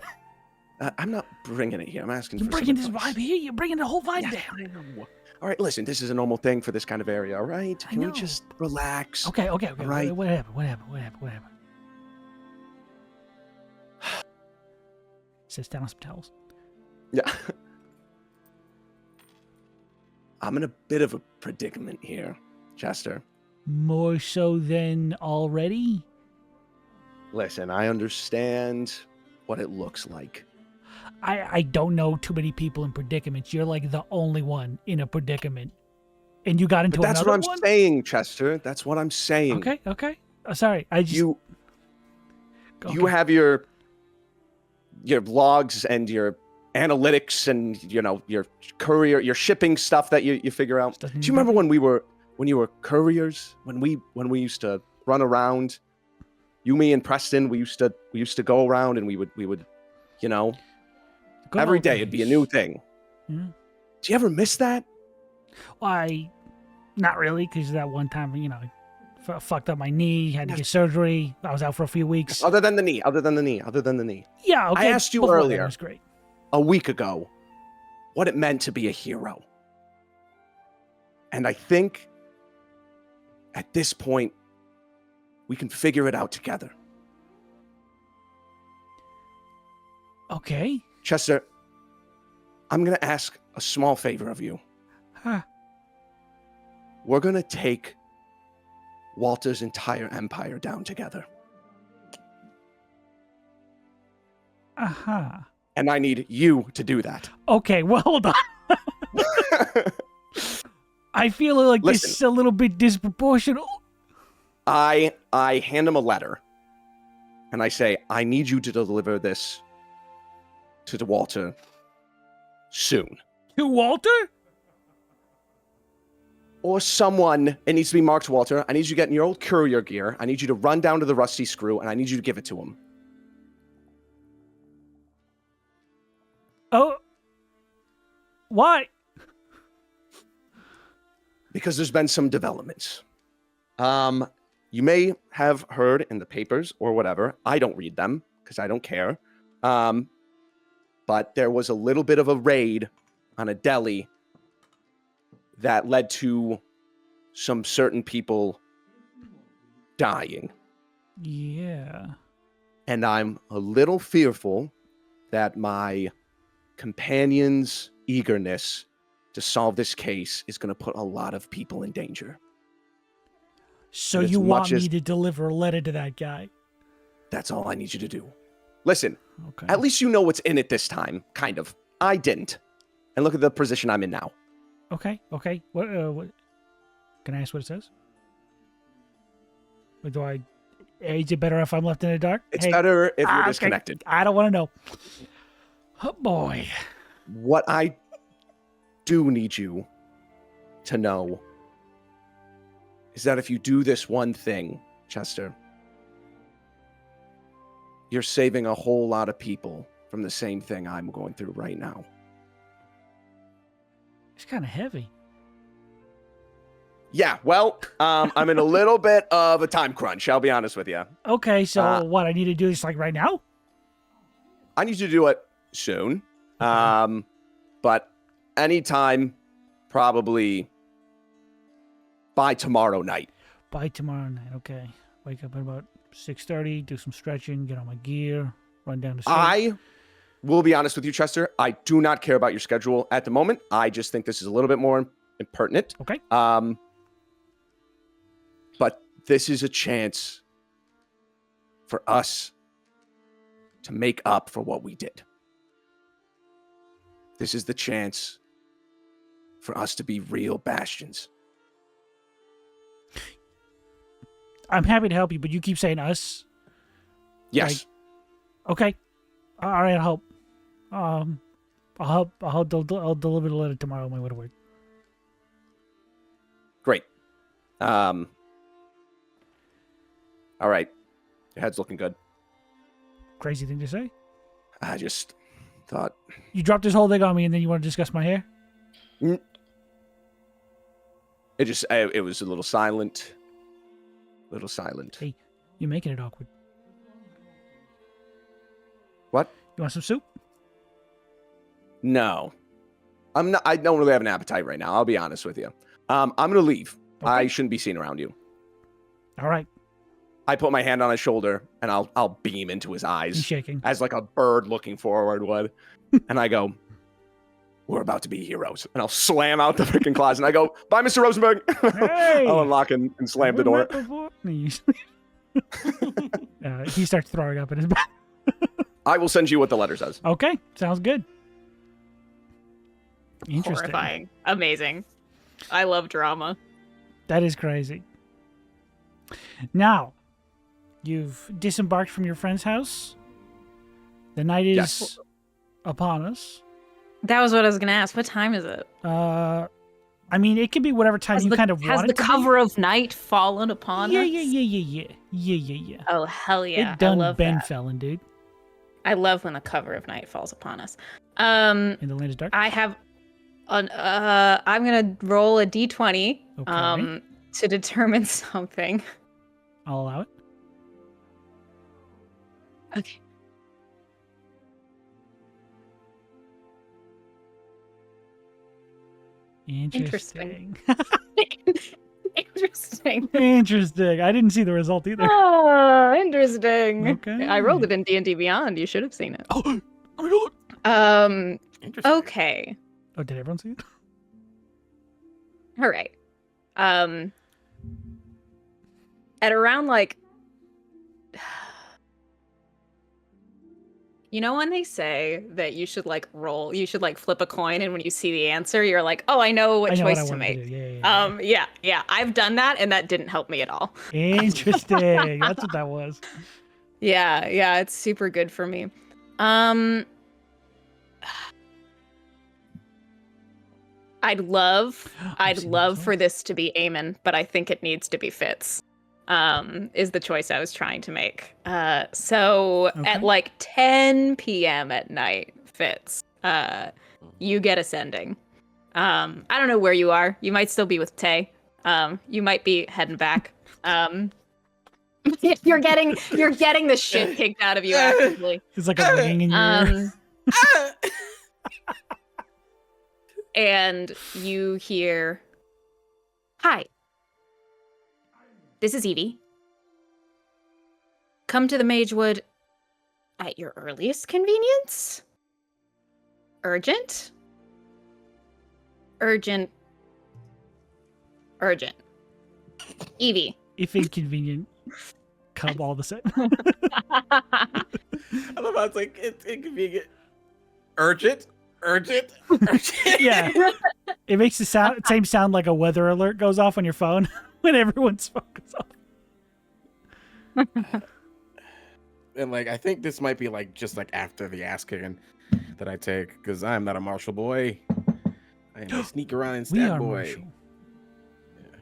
I'm not bringing it here. I'm asking You're for bringing this some advice. vibe here? You're bringing the whole vibe Yeah, down. All right, listen, this is a normal thing for this kind of area, all right? I Can we know. just relax? Okay. Right. What happened? Sits down on some towels. Yeah. I'm in a bit of a predicament here, Chester. More so than already? Listen, I understand what it looks like. I don't know too many people in predicaments. You're like the only one in a predicament. And you got into But that's another what I'm one? saying, Chester. That's what I'm saying. Okay. Sorry. I just... You Okay. have your logs and your analytics and your courier, your shipping stuff that you figure out. Do you remember when you were couriers? When we used to run around, you, me, and Preston, we used to go around and we would Good every old day it'd be a days. new thing. Yeah. Do you ever miss that? Not really, because that one time, fucked up my knee, had to get surgery. I was out for a few weeks. Other than the knee. Yeah, okay. I asked you before that, earlier. It was great. A week ago, what it meant to be a hero. And I think at this point, we can figure it out together. Okay. Chester, I'm going to ask a small favor of you. Huh. We're going to take Walter's entire empire down together. Uh-huh. And I need you to do that. Okay, well, hold on. I feel like this is a little bit disproportional. I hand him a letter, and I say, I need you to deliver this to Walter soon. To Walter? Or someone, it needs to be marked Walter. I need you to get in your old courier gear. I need you to run down to the Rusty Screw, and I need you to give it to him. Oh. Why? Because there's been some developments. You may have heard in the papers or whatever. I don't read them because I don't care. But there was a little bit of a raid on a deli that led to some certain people dying. Yeah. And I'm a little fearful that my companion's eagerness to solve this case is going to put a lot of people in danger. So And you as want much me as- to deliver a letter to that guy? That's all I need you to do. Listen, Okay. at least you know what's in it this time, kind of. I didn't. And look at the position I'm in now. Okay. What? Can I ask what it says? Or do I? Is it better if I'm left in the dark? It's Hey, better if you're okay. disconnected. I don't want to know. Oh, boy. What I do need you to know is that if you do this one thing, Chester, you're saving a whole lot of people from the same thing I'm going through right now. It's kind of heavy. Yeah, well, I'm in a little bit of a time crunch, I'll be honest with you. Okay, so what? I need to do this like right now? I need you to do it soon. Okay. But anytime, probably by tomorrow night. By tomorrow night. Okay. Wake up at about 6:30. Do some stretching. Get on my gear. Run down the street. I will be honest with you, Chester. I do not care about your schedule at the moment. I just think this is a little bit more impertinent. Okay. But this is a chance for us to make up for what we did. This is the chance for us to be real bastions. I'm happy to help you, but you keep saying us. Yes. Okay. All right. I'll help. I'll help. I'll deliver the letter tomorrow on my way to work. Great. All right. Your head's looking good. Crazy thing to say. I just thought... You dropped this whole thing on me, and then you want to discuss my hair? It was a little silent. Hey, you're making it awkward. What? You want some soup? No. I don't really have an appetite right now. I'll be honest with you. I'm going to leave. Okay. I shouldn't be seen around you. All right. I put my hand on his shoulder and I'll beam into his He's eyes shaking. as like a bird looking forward would. And I go, we're about to be heroes. And I'll slam out the freaking closet and I go, bye, Mr. Rosenberg. Hey! I'll unlock and slam the door. He starts throwing up in his back. I will send you what the letter says. Okay, sounds good. Interesting. Horrifying. Amazing. I love drama. That is crazy. Now, you've disembarked from your friend's house. The night is Yes. upon us. That was what I was going to ask. What time is it? I mean, it can be whatever time you kind of has want the it to be. cover of night fallen upon Yeah, us? yeah. Oh, hell yeah. It done I love Ben that. Fellin, dude. I love when the cover of night falls upon us. And the land is dark. I have I'm gonna roll a d20 Okay. to determine something. I'll allow it. Okay. Interesting. Interesting. Interesting. I didn't see the result either. Oh, interesting. Okay. I rolled it in D&D Beyond. You should have seen it. Oh my god. Interesting. Okay. Oh, did everyone see it? All right. At around like You know when they say that you should like flip a coin, and when you see the answer, you're like, oh, I know what I know what choice I to want to make. do. Yeah. I've done that, and that didn't help me at all. Interesting. That's what that was. Yeah, it's super good for me. I'd love for this to be Eamon, but I think it needs to be Fitz. Is the choice I was trying to make. So at like 10 p.m. at night, Fitz, you get ascending. I don't know where you are. You might still be with Tay. You might be heading back. You're getting the shit kicked out of you actively. It's like a ringing in your ear. And you hear, "Hi, this is Eevee. Come to the Magewood at your earliest convenience. Urgent. Eevee." If inconvenient, come all the same. I love how it's like, it's inconvenient. Urgent. Yeah. It makes the same sound like a weather alert goes off on your phone when everyone's phone goes off. And like, I think this might be like just like after the ass kicking that I take, because I'm not a martial boy. I am a sneak around and stab boy. Martial. Yeah.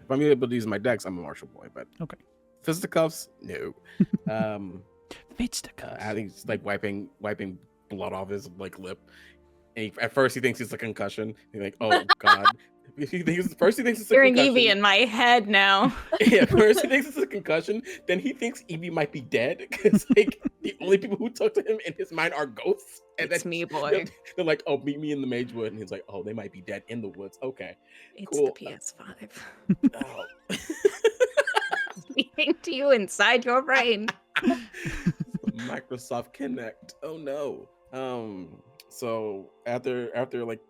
If I'm able to use my dex, I'm a martial boy. But okay, fisticuffs, no. Fisticuffs. I think it's like wiping blood off his like lip. And at first he thinks it's a concussion. He's like, oh god. First he thinks it's a Hearing concussion. Eevee in my head now. Yeah, first he thinks it's a concussion. Then he thinks Eevee might be dead because like the only people who talk to him in his mind are ghosts. And It's me, boy. They're like, oh, meet me in the Magewood, and he's like, oh, they might be dead in the woods. Okay, It's cool. the PS5. Oh. Speaking to you inside your brain. Microsoft Kinect. Oh no. So after like,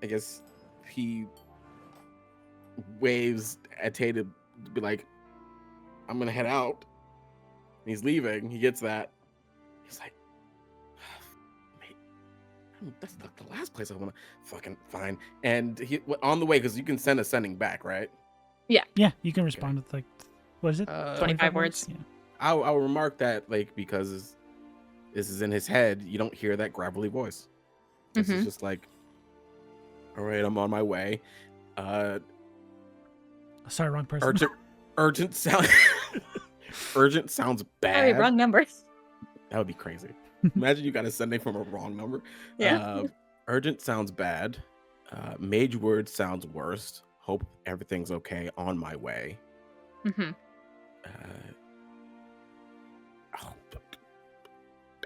I guess he waves at Tay to be like, I'm gonna head out. And he's leaving. He gets that. He's like, mate, that's not the last place I wanna fucking find. And he on the way, because you can send a sending back, right? Yeah, you can respond with like, what is it? 25 words. Yeah. I'll remark that, like, because this is in his head, you don't hear that gravelly voice. This is just like, all right, I'm on my way. Sorry, wrong person. Urgent sound. Urgent sounds bad. Sorry, wrong number. That would be crazy. Imagine you got a sending from a wrong number. Yeah. Urgent sounds bad. Mage word sounds worst. Hope everything's okay. On my way.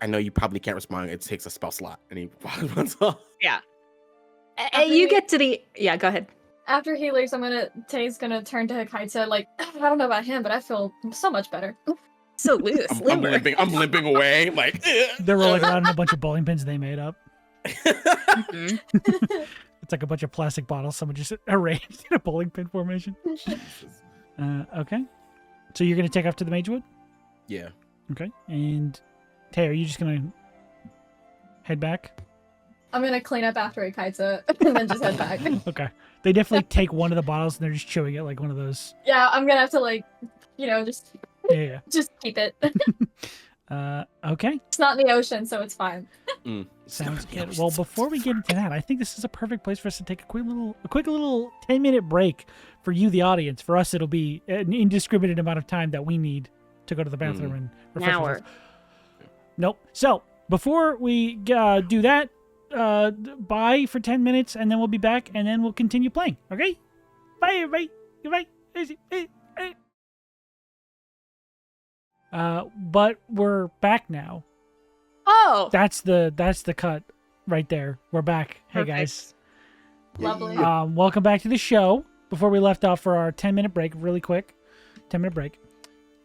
I know you probably can't respond. It takes a spell slot, and he runs off. Yeah. You get to the... Yeah, go ahead. After he leaves, Tay's gonna turn to Hikaita like, I don't know about him, but I feel so much better. So loose. I'm limping away. Like, They're rolling around in a bunch of bowling pins they made up. It's like a bunch of plastic bottles someone just arranged in a bowling pin formation. Okay. So you're going to take off to the Magewood? Yeah. Okay. And Tay, are you just going to head back? I'm gonna clean up after Hikaita and then just head back. Okay. They definitely take one of the bottles and they're just chewing it like one of those. Yeah, I'm gonna have to like, just Yeah. just keep it. Okay. It's not in the ocean, so it's fine. Sounds good. Well, before we get into that, I think this is a perfect place for us to take a quick little 10-minute break for you, the audience. For us, it'll be an indiscriminate amount of time that we need to go to the bathroom and refresh ourselves. Nope. So before we do that, bye for 10 minutes, and then we'll be back, and then we'll continue playing. Okay? Bye, everybody. Goodbye. But we're back now. Oh! That's the cut right there. We're back. Hey, Perfect. guys. Lovely. Welcome back to the show. Before we left off for our 10-minute break, really quick. 10-minute break.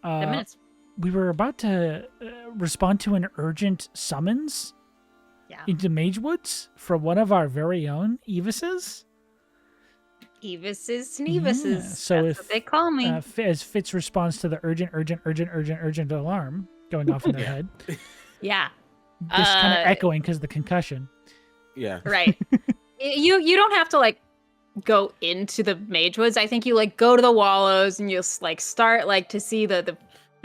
10 minutes. We were about to respond to an urgent summons into Magewoods from one of our very own Eeveeses. Eeveeses and Eeveeses. Yeah, so that's what they call me. As Fitz responds to the urgent alarm going off in their head. Yeah. just kind of echoing because of the concussion. Yeah. Right. You don't have to like go into the Mage Woods. I think you like go to the Wallows and you'll like start like to see the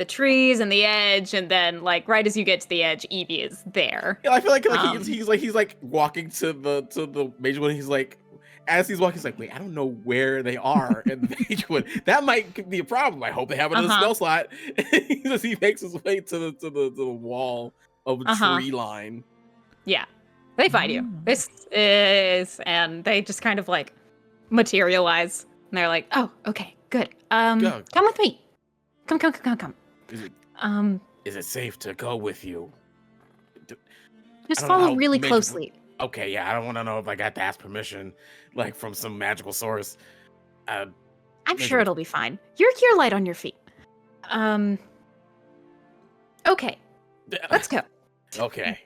trees and the edge, and then like right as you get to the edge, Eevee is there. Yeah, I feel like he's like walking to the Mage Wood. He's like, as he's walking, he's like, wait, I don't know where they are in the Mage Wood. That might be a problem. I hope they have it in the spell slot. As he makes his way to the wall of tree line. Yeah, they find you. This is, and they just kind of like materialize, and they're like, oh, okay, good. Come with me. Come. Is it safe to go with you? Just follow really closely. Okay, yeah, I don't want to know if I got to ask permission, like from some magical source. I'm sure it'll be fine. You're light on your feet. Okay, let's go. Okay.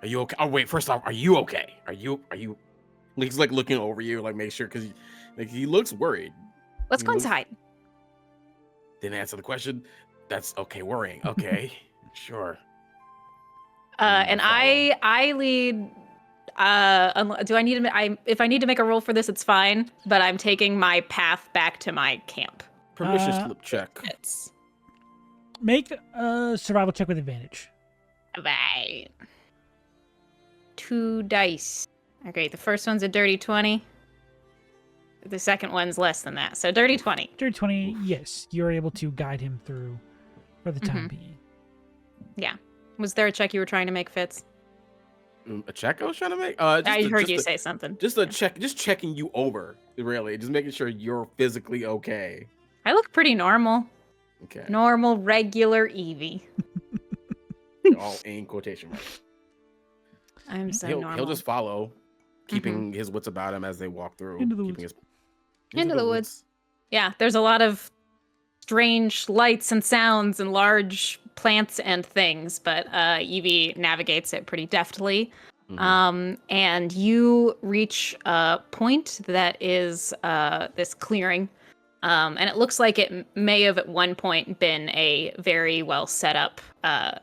Are you okay? Oh wait, first off, are you okay? Are you? He's like looking over you, like make sure, because he looks worried. Let's go inside. Didn't answer the question. That's okay. Worrying. Okay, sure. And I lead. Do I need to? If I need to make a roll for this, it's fine. But I'm taking my path back to my camp. Permission slip check. Make a survival check with advantage. Right. 2 dice. Okay, the first one's a dirty 20. The second one's less than that, so dirty 20. Dirty 20, yes. You're able to guide him through for the time being. Yeah. Was there a check you were trying to make, Fitz? A check I was trying to make? I heard you say something. Just a check, just checking you over, really. Just making sure you're physically okay. I look pretty normal. Okay. Normal, regular Eevee. All in quotation marks. I'm so normal. He'll just follow, keeping his wits about him as they walk through. Into the woods. Into the woods. Yeah, there's a lot of strange lights and sounds and large plants and things, but Eevee navigates it pretty deftly. And you reach a point that is this clearing. And it looks like it may have at one point been a very well set up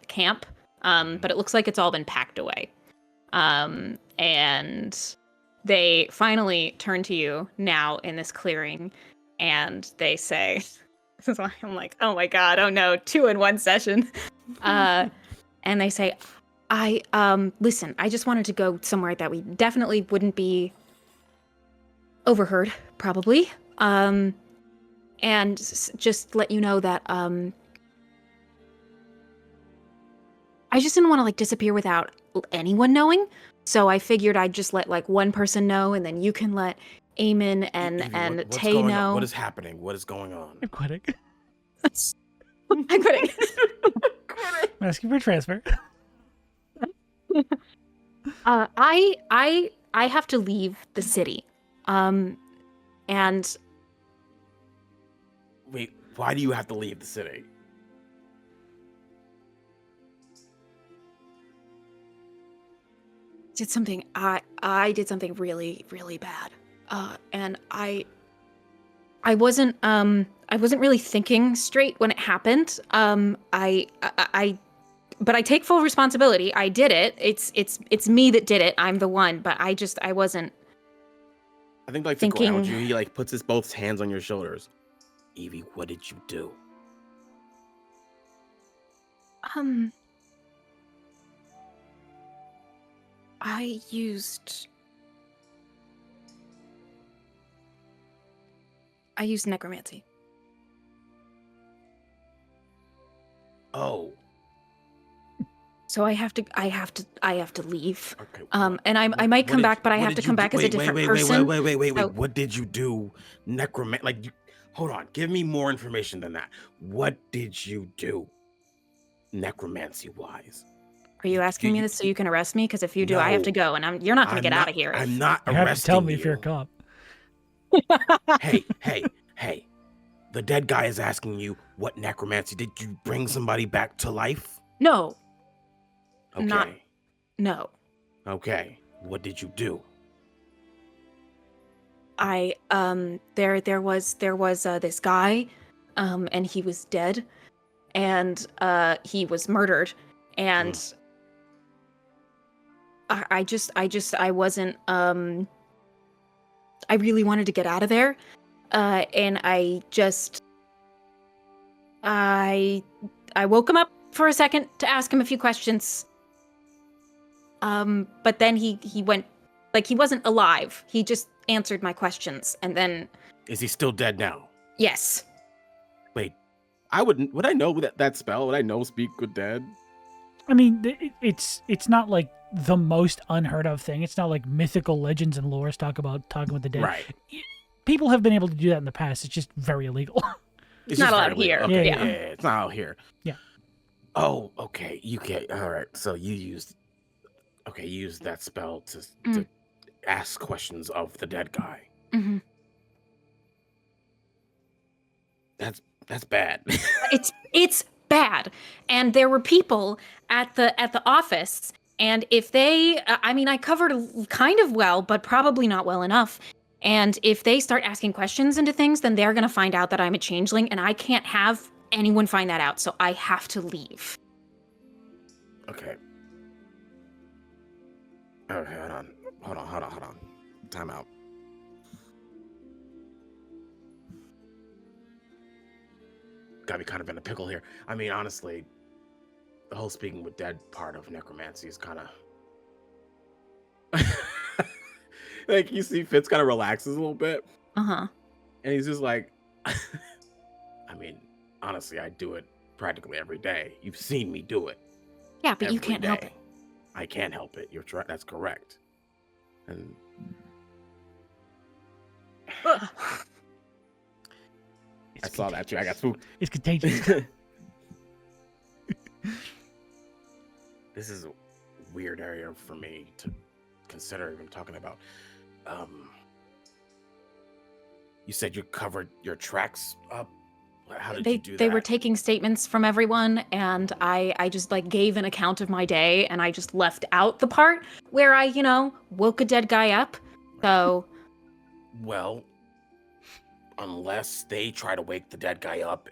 camp, but it looks like it's all been packed away. And they finally turn to you now in this clearing, and they say, I'm like, oh my god, oh no, 2 in 1 session. And they say, listen, I just wanted to go somewhere that we definitely wouldn't be overheard, probably. And just let you know that, I just didn't want to like disappear without anyone knowing. So I figured I'd just let like one person know, and then you can let Eamon and Tay know. What is happening? What is going on? I'm quitting. I'm quitting. I'm asking for transfer. I have to leave the city. And wait, why do you have to leave the city? I did something really, really bad. And I wasn't really thinking straight when it happened. But I take full responsibility. I did it. It's me that did it. I'm the one, but I wasn't. I think like thinking... to ground you, he like puts his both hands on your shoulders. Eevee, what did you do? I used necromancy. Oh. So I have to leave. Okay. And I might come back, but I have to come back as a different person. Wait. What did you do? Hold on. Give me more information than that. What did you do? Necromancy wise. Are you asking me this so you can arrest me? Because if you do, I have to go, and you're not going to get out of here. I'm not arresting you. You have to tell me if you're a cop. Hey. The dead guy is asking you what necromancy. Did you bring somebody back to life? No. Okay. No. Okay. What did you do? There was this guy, and he was dead, and he was murdered, and I wasn't. I really wanted to get out of there, and I woke him up for a second to ask him a few questions. But then he went, like, he wasn't alive. He just answered my questions, and then Is he still dead now? yes. Wait, would I know that spell? Would I know speak with dead? I mean, it's not like the most unheard of thing. It's not like mythical legends and lores talk about talking with the dead. Right. People have been able to do that in the past. It's just very illegal. It's not just allowed very here. weird. Okay, Yeah. yeah, it's not out here. Yeah. Oh, okay. You can't. All right. So you used that spell to ask questions of the dead guy. Mm-hmm. That's bad. It's bad, and there were people at the office, and if they, I mean, I covered kind of well, but probably not well enough. And if they start asking questions into things, then they're gonna find out that I'm a changeling, and I can't have anyone find that out, so I have to leave. Okay. Okay, hold on. Time out. Got me kind of in a pickle here. I mean, honestly, the whole speaking with dead part of necromancy is kind of like, you see Fitz kind of relaxes a little bit, Uh-huh. and he's just like, I mean, honestly, I do it practically every day. You've seen me do it. Yeah, but you every can't help day. it. I can't help it. That's correct. And Ugh. I saw that too. I got spooked. It's contagious. This is a weird area for me to consider even talking about. You said you covered your tracks up. How did you do that? They were taking statements from everyone, and I just like gave an account of my day, and I just left out the part where I, woke a dead guy up. So, Well, unless they try to wake the dead guy up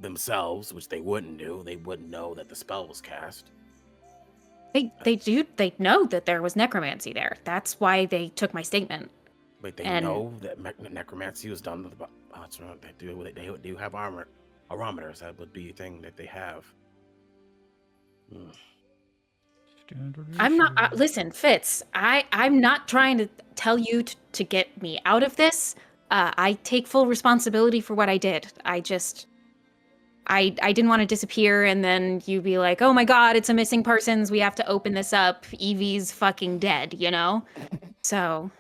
themselves, which they wouldn't do, they wouldn't know that the spell was cast. they know that there was necromancy there. That's why they took my statement. But they And- know that necromancy was done with the. Oh, that's right. They do have arometers. That would be a thing that they have. I'm not. Listen, Fitz. I'm not trying to tell you to get me out of this. I take full responsibility for what I did. I didn't want to disappear, and then you be like, "Oh my God, it's a missing persons. We have to open this up. Eevee's fucking dead," So.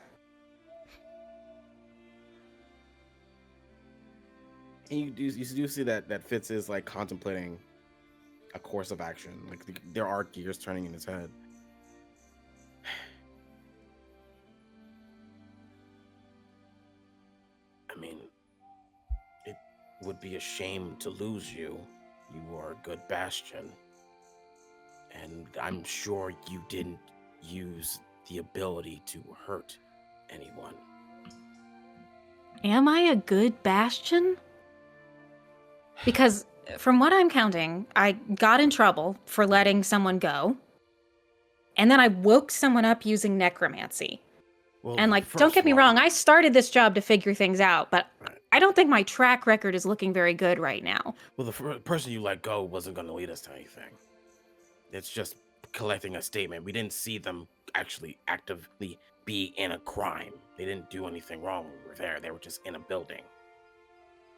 And you do see that Fitz is like contemplating a course of action. Like there are gears turning in his head. I mean, it would be a shame to lose you. You are a good bastion. And I'm sure you didn't use the ability to hurt anyone. Am I a good bastion? Because from what I'm counting, I got in trouble for letting someone go. And then I woke someone up using necromancy. Well, And the like, don't first get me one- wrong, I started this job to figure things out, but Right. I don't think my track record is looking very good right now. Well, the person you let go wasn't going to lead us to anything. It's just collecting a statement. We didn't see them actually actively be in a crime. They didn't do anything wrong when we were there. They were just in a building.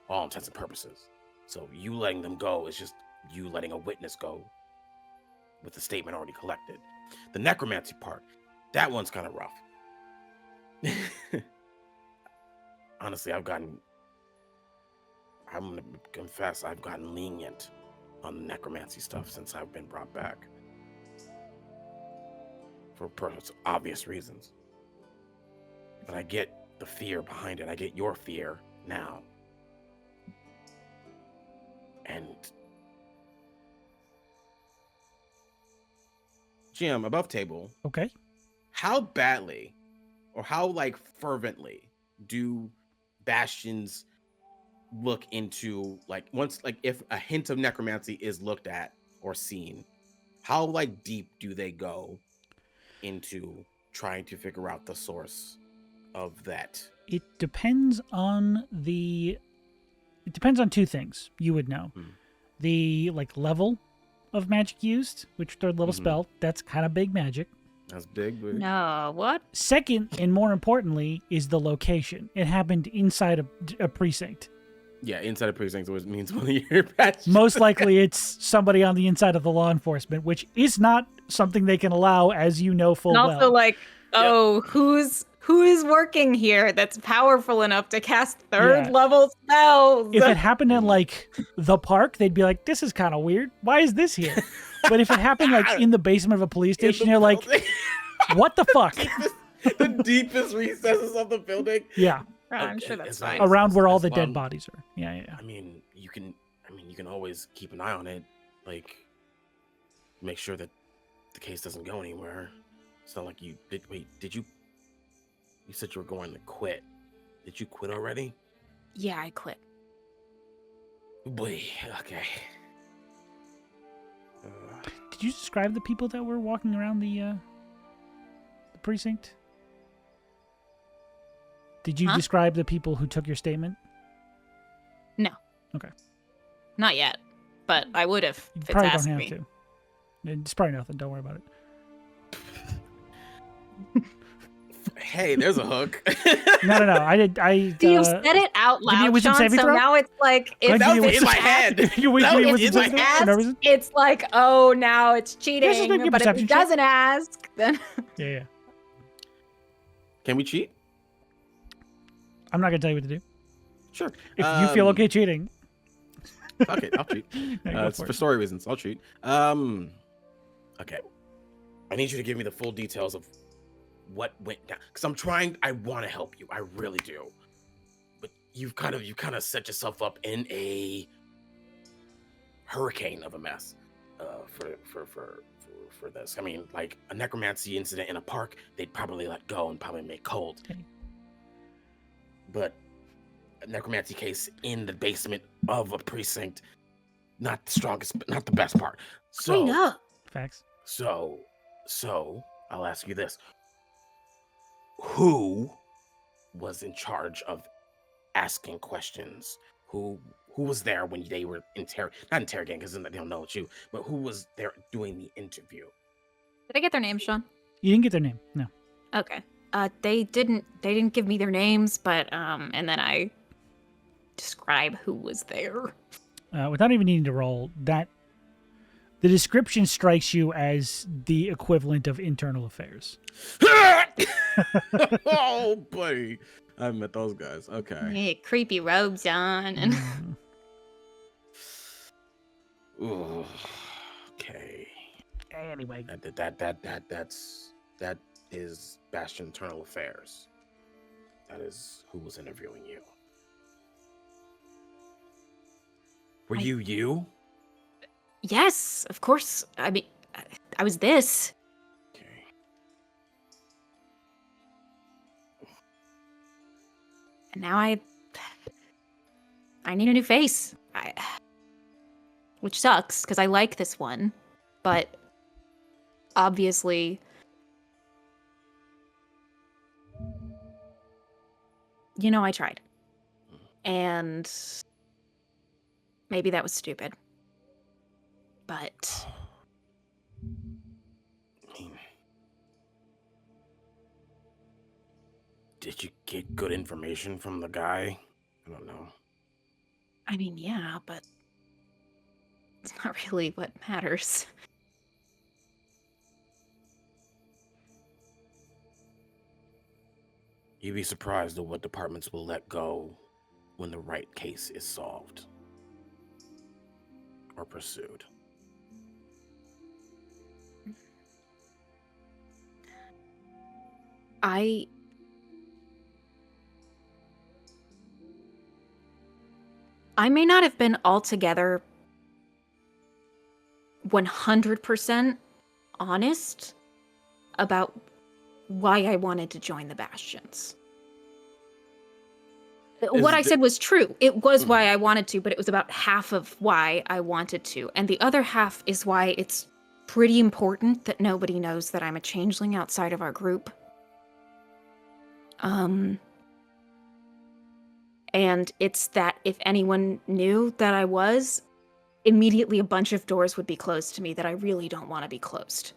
All intents and purposes. So you letting them go is just you letting a witness go with the statement already collected. The necromancy part, that one's kind of rough. Honestly, I'm going to confess, I've gotten lenient on the necromancy stuff since I've been brought back. For obvious reasons. But I get the fear behind it. I get your fear now. And Jim, above table, Okay. how badly or how like fervently do bastions look into like once like if a hint of necromancy is looked at or seen, how like deep do they go into trying to figure out the source of that? It depends on two things you would know. The level of magic used, which third level spell, that's kind of big magic. That's big. No, what? Second, and more importantly, is the location. It happened inside a precinct. Yeah, inside a precinct always means one of your patches. Most likely it's somebody on the inside of the law enforcement, which is not something they can allow, as you know full And well. also, who is working here that's powerful enough to cast third level spells? If it happened in the park, they'd be like, "This is kind of weird. Why is this here?" But if it happened in the basement of a police station, you're like, "What the fuck?" The deepest recesses of the building. Yeah, I'm sure that's fine. around where all the dead bodies are. Yeah. I mean, you can always keep an eye on it, make sure that the case doesn't go anywhere. It's not like you did. Wait, did you? You said you were going to quit. Did you quit already? Yeah, I quit. Boy, okay. Did you describe the people that were walking around the precinct? Did you describe the people who took your statement? No. Okay. Not yet, but I would have. You Fitz probably asked don't me. have to. It's probably nothing. Don't worry about it. Hey, there's a hook. No. You said it out give me a loud, wisdom Sean, saving so throw? now it's like Can I if give you a in my wisdom- head. You give me a No, wisdom it's my saving throw head. for no reason? it's like, oh, now it's cheating. just make your But if he perception check. doesn't ask, then Yeah. Can we cheat? I'm not gonna tell you what to do. Sure. If you feel okay cheating. Okay, I'll cheat. Yeah, go It's for for it. story reasons. I'll cheat. Okay. I need you to give me the full details of what went down, because I want to help you. I really do. But you kind of set yourself up in a hurricane of a mess for this. I mean, like a necromancy incident in a park, they'd probably let go and probably make cold. Okay. But a necromancy case in the basement of a precinct, not the strongest, but not the best part. clean up. Facts. So I'll ask you this. Who was in charge of asking questions? Who was there when they were not interrogating, because they don't know it's you, but who was there doing the interview? Did I get their names, Sean? You didn't get their name. No. Okay. They didn't give me their names, but and then I describe who was there. Without even needing to roll, the description strikes you as the equivalent of internal affairs. Oh, buddy. I met those guys. Okay. Hey, creepy robes on and Ooh, okay. Anyway. That is Bastion Internal Affairs. That is who was interviewing you. Were you? yes, of course. I mean, I was this. Okay. And now I need a new face. Which sucks because I like this one, but obviously, I tried. And maybe that was stupid. But I mean, did you get good information from the guy? I don't know. I mean, yeah, but it's not really what matters. You'd be surprised at what departments will let go when the right case is solved or pursued. I may not have been altogether 100% honest about why I wanted to join the Bastions. What I said was true. It was why I wanted to, but it was about half of why I wanted to. And the other half is why it's pretty important that nobody knows that I'm a changeling outside of our group. And it's that if anyone knew that I was, immediately a bunch of doors would be closed to me that I really don't want to be closed.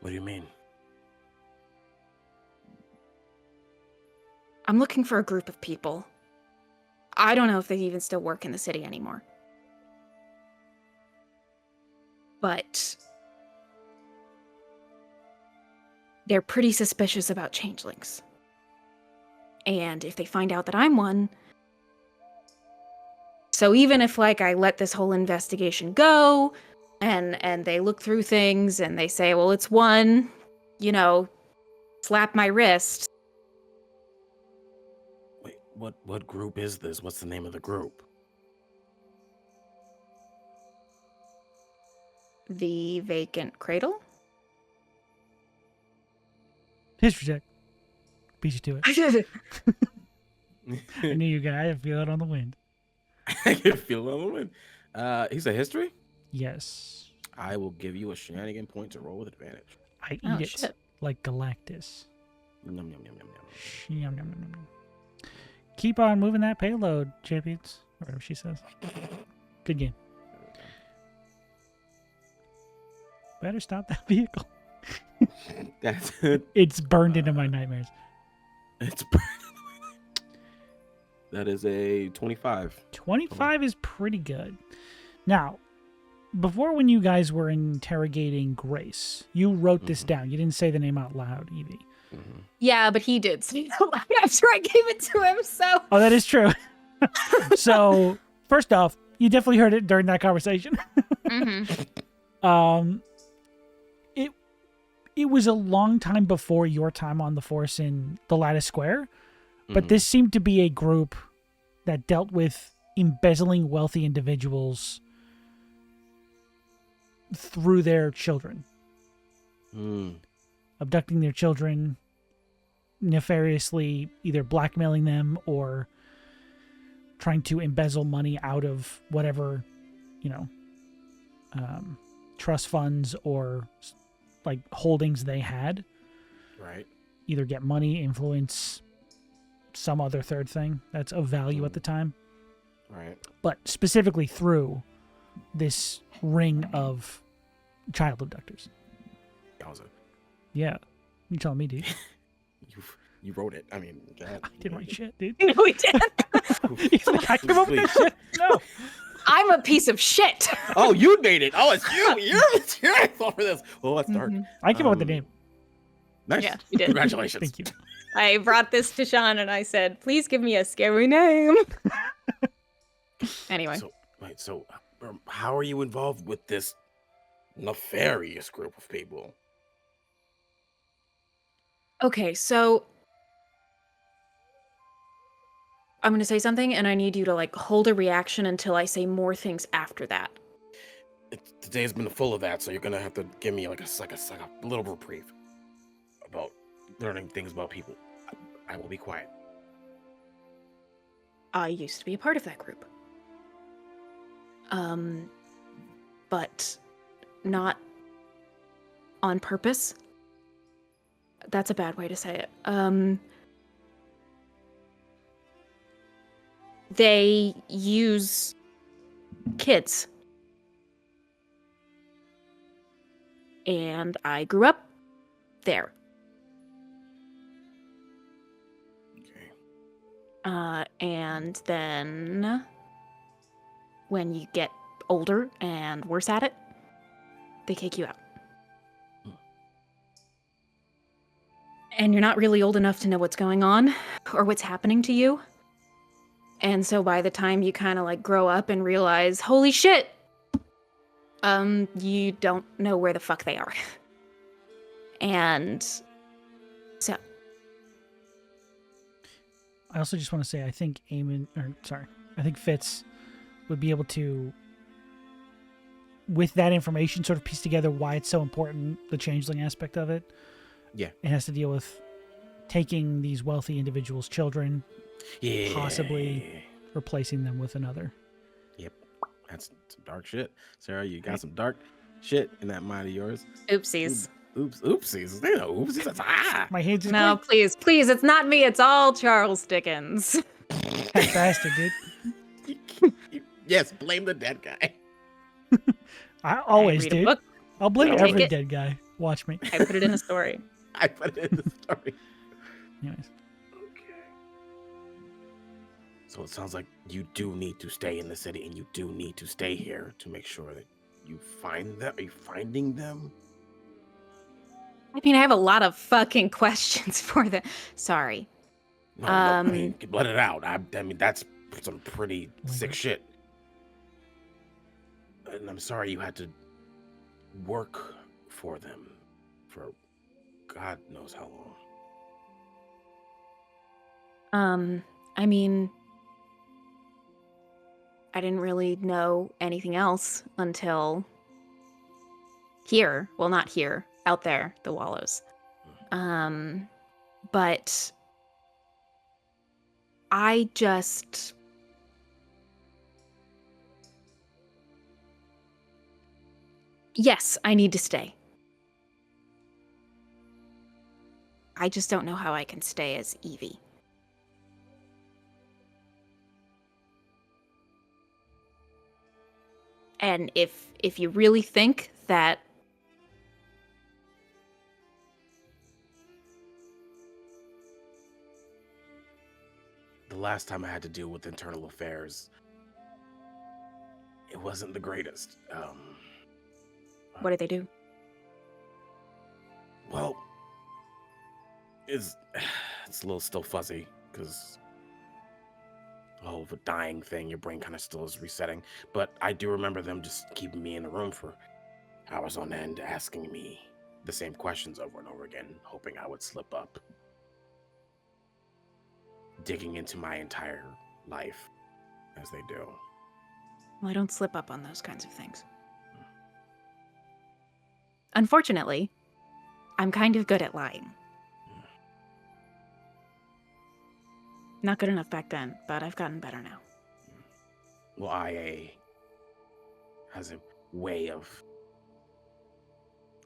What do you mean? I'm looking for a group of people. I don't know if they even still work in the city anymore. But they're pretty suspicious about changelings. And if they find out that I'm one... So even if, like, I let this whole investigation go, and they look through things, and they say, well, it's one, slap my wrist. Wait, what group is this? What's the name of the group? The vacant cradle? History check. Beat you to it. I knew you were gonna feel it on the wind. I can feel it on the wind. He said history? Yes. I will give you a shenanigan point to roll with advantage. I eat Oh, it shit. like Galactus. Yum, yum, yum, yum, yum. Yum, yum, yum, yum, yum. Keep on moving that payload, champions. Or whatever she says. Good game. Better stop that vehicle. That's It's burned into my nightmares. it's that is a 25. 25 is pretty good. Now, before when you guys were interrogating Grace, you wrote this down. You didn't say the name out loud, Eevee. Mm-hmm. Yeah, but he did say it out loud after I gave it to him, so... Oh, that is true. So, first off, you definitely heard it during that conversation. Mm-hmm. It was a long time before your time on the force in the Lattice Square, but this seemed to be a group that dealt with embezzling wealthy individuals through their children. Abducting their children, nefariously either blackmailing them or trying to embezzle money out of whatever, trust funds or like holdings they had. Right. Either get money, influence, some other third thing that's of value at the time. Right. But specifically through this ring of child abductors. Yowza. Yeah. You telling me, dude? You wrote it. I mean, God, I didn't write shit, dude. No, he didn't. He's like, I came up with this shit. No. I'm a piece of shit. Oh, you made it. Oh, it's you. You're responsible for this. Oh, that's dark. I came up with the name. Nice. Yeah, you did. Congratulations. Thank you. I brought this to Sean and I said, please give me a scary name. Anyway. So how are you involved with this nefarious group of people? Okay, so I'm going to say something and I need you to like hold a reaction until I say more things after that. Today's been full of that, so you're going to have to give me like a little reprieve about learning things about people. I will be quiet. I used to be a part of that group. But not on purpose. That's a bad way to say it. They use kids. And I grew up there. Okay. And then when you get older and worse at it, they kick you out. And you're not really old enough to know what's going on or what's happening to you. And so by the time you kind of like grow up and realize, holy shit, you don't know where the fuck they are. And so. I also just want to say, I think I think Fitz would be able to, with that information, sort of piece together why it's so important, the changeling aspect of it. Yeah. It has to deal with taking these wealthy individuals' children, Yeah. possibly replacing them with another. Yep. That's some dark shit. Sarah, you got some dark shit in that mind of yours. Oopsies. Oopsies. They know oopsies. That's My hands just No, quick. please, it's not me. It's all Charles Dickens. That bastard, dude. Yes, blame the dead guy. I always read a do. book. I'll blame I'll take every it. dead guy. Watch me. I put it in a story. I put it in the story. Anyways. Okay. So it sounds like you do need to stay in the city, and you do need to stay here to make sure that you find them. Are you finding them? I mean, I have a lot of fucking questions for them. Sorry. No, I mean, let it out. I mean, that's some pretty sick shit. And I'm sorry you had to work for them for God knows how long. I mean, I didn't really know anything else until here. Well, not here, out there, the Wallows. But I just... Yes, I need to stay. I just don't know how I can stay as Eevee. And if you really think that The last time I had to deal with internal affairs, it wasn't the greatest. what did they do? Well, it's a little still fuzzy because the whole of a dying thing, your brain kind of still is resetting. But I do remember them just keeping me in the room for hours on end, asking me the same questions over and over again, hoping I would slip up. Digging into my entire life, as they do. Well, I don't slip up on those kinds of things. Unfortunately, I'm kind of good at lying. Not good enough back then, but I've gotten better now. Well, IA has a way of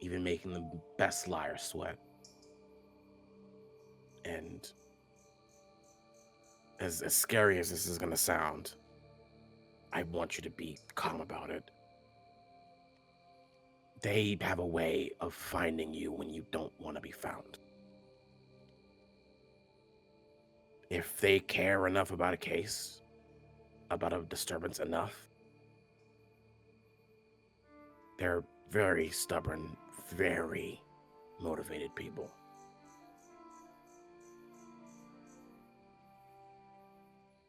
even making the best liar sweat. And as scary as this is going to sound, I want you to be calm about it. They have a way of finding you when you don't want to be found. If they care enough about a case, about a disturbance enough, they're very stubborn, very motivated people.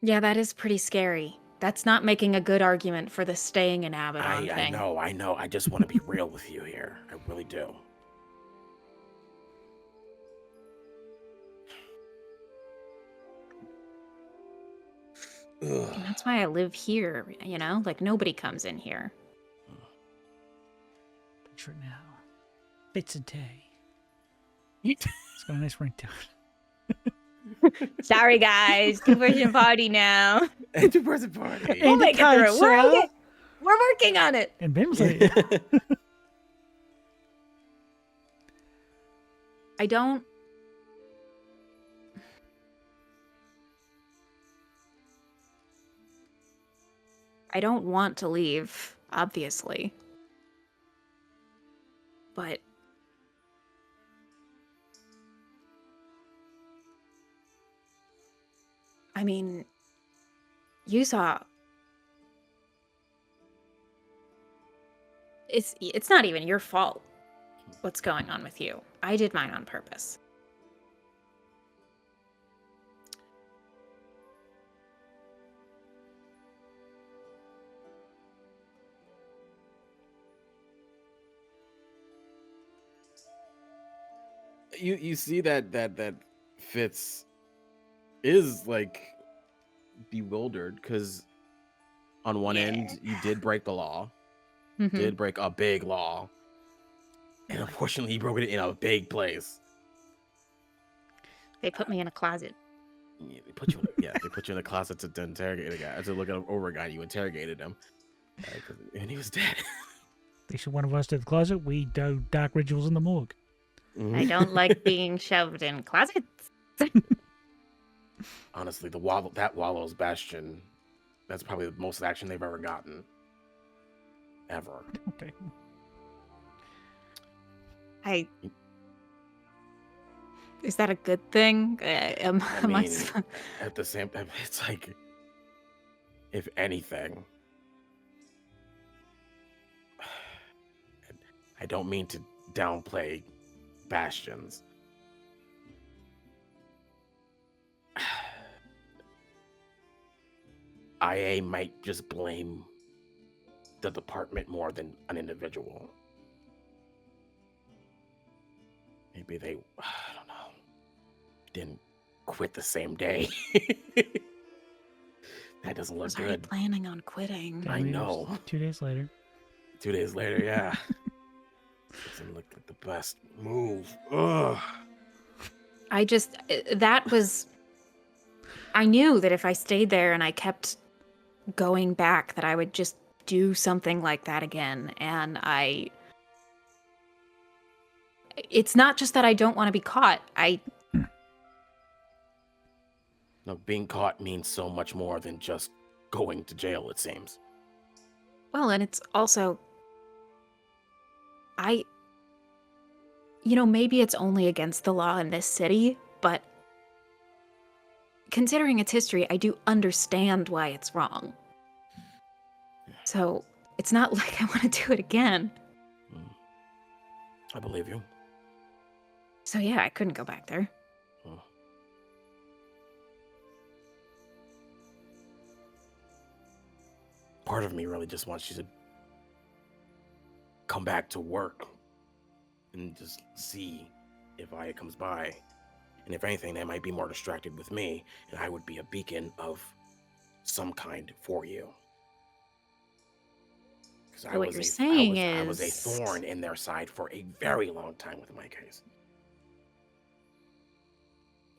Yeah, that is pretty scary. That's not making a good argument for the staying in Abaddon thing. I know. I just want to be real with you here. I really do. And that's why I live here, you know? Like, nobody comes in here. Picture it now. Fitz and Tay. It's got a nice ringtone. Sorry, guys. Two-person party now. Two-person party. We'll make it through. Sarah. We're working on it. And Bimsley. I don't want to leave, obviously. But I mean, you saw it's not even your fault what's going on with you. I did mine on purpose. You see that Fitz is like bewildered because on one end you did break the law, did break a big law, and unfortunately you broke it in a big place. They put me in a closet. Yeah, they put you in a closet to interrogate a guy, to look over a guy. You interrogated him, And he was dead. They should one of us to the closet. We do dark rituals in the morgue. I don't like being shoved in closets. Honestly, that Wallow's Bastion, that's probably the most action they've ever gotten. Ever. Okay. Is that a good thing? I mean, at the same time, it's like, if anything, I don't mean to downplay bastions. IA might just blame the department more than an individual. Maybe they, I don't know, didn't quit the same day. That doesn't look was already good. planning on quitting. I know. 2 days later. 2 days later, yeah. Doesn't look like the best move. Ugh. I knew that if I stayed there and I kept going back, that I would just do something like that again. And it's not just that I don't want to be caught. No, being caught means so much more than just going to jail, it seems. Well, and it's also, maybe it's only against the law in this city, but considering its history, I do understand why it's wrong. So it's not like I want to do it again. I believe you. So yeah, I couldn't go back there. Part of me really just wants you to come back to work and just see if Aya comes by. And if anything, they might be more distracted with me, and I would be a beacon of some kind for you. Because So what you're saying I was a is... thorn in their side for a very long time with my case.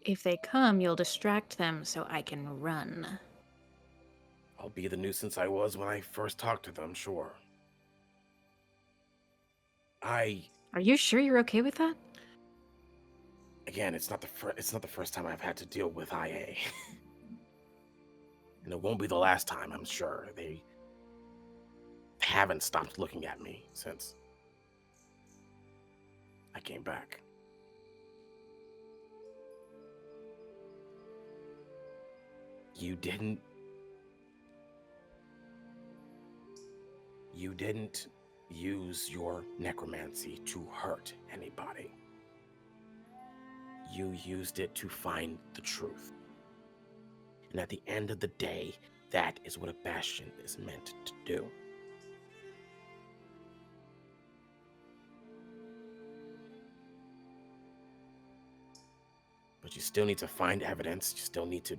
If they come, you'll distract them so I can run. I'll be the nuisance I was when I first talked to them, sure. Are you sure you're okay with that? Again, it's not the first time I've had to deal with IA. And it won't be the last time, I'm sure. They haven't stopped looking at me since I came back. You didn't use your necromancy to hurt anybody. You used it to find the truth. And at the end of the day, that is what a bastion is meant to do. But you still need to find evidence. You still need to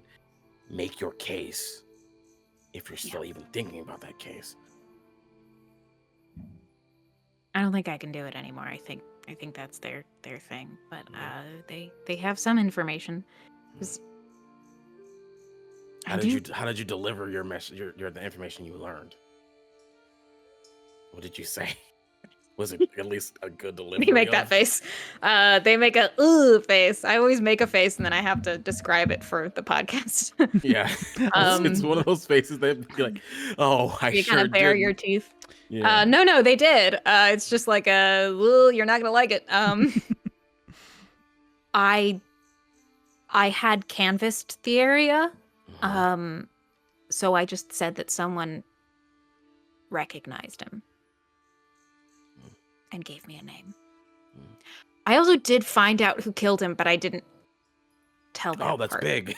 make your case, if you're still even thinking about that case. I don't think I can do it anymore. I think that's their thing. But they have some information. How did you deliver your message, the information you learned? What did you say? Was it at least a good delivery? They make that face. They make a ooh face. I always make a face and then I have to describe it for the podcast. Yeah. It's one of those faces that be like, oh, I you sure kind of bare didn't. your teeth. Yeah. No, they did. It's just like you're not gonna like it. I had canvassed the area. So I just said that someone recognized him and gave me a name. I also did find out who killed him, but I didn't tell that. Oh, that's part. big.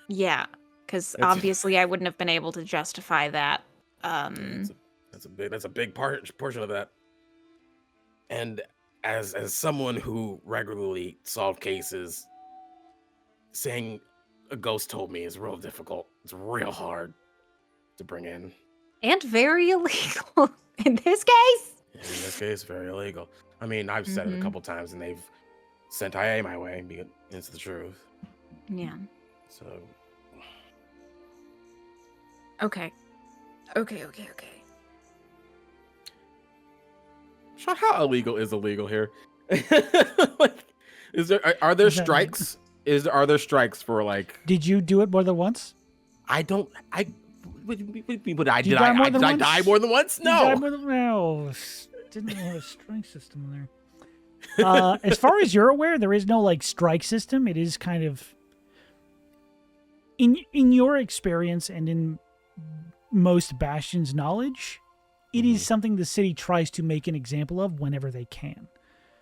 Yeah, because obviously I wouldn't have been able to justify that. That's a big portion of that. And as someone who regularly solved cases, saying a ghost told me is real difficult. It's real hard to bring in. And very illegal in this case. In this case, very illegal. I mean, I've said it a couple times, and they've sent IA my way, because it's the truth. Yeah. So. Okay. Sean, how illegal is illegal here? Like, are there Is that right? strikes? Are there strikes for like? Did you do it more than once? I don't. What did I Did you did die I more I than did I once? die more than once? You died No. more than no. Didn't have a strike system in there. As far as you're aware, there is no like strike system. It is kind of in your experience and in most Bastion's knowledge, it is something the city tries to make an example of whenever they can.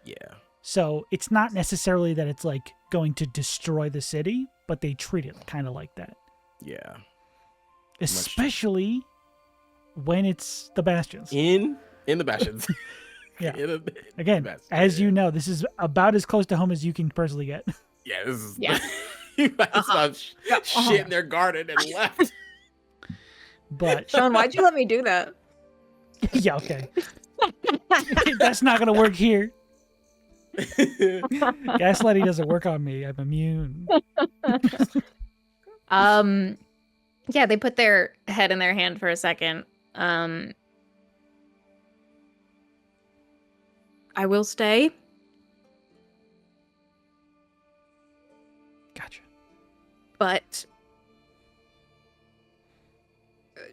Yeah. So it's not necessarily that it's like going to destroy the city, but they treat it kind of like that. Yeah. Especially when it's the Bastions. In the Bastions. Yeah. In Again, Bastions. as you know, this is about as close to home as you can personally get. Yeah, this is. Yeah. You might as well shit in their garden and left. But Sean, why'd you let me do that? yeah, okay. That's not going to work here. Gaslighting doesn't work on me. I'm immune. Yeah, they put their head in their hand for a second. I will stay. Gotcha. But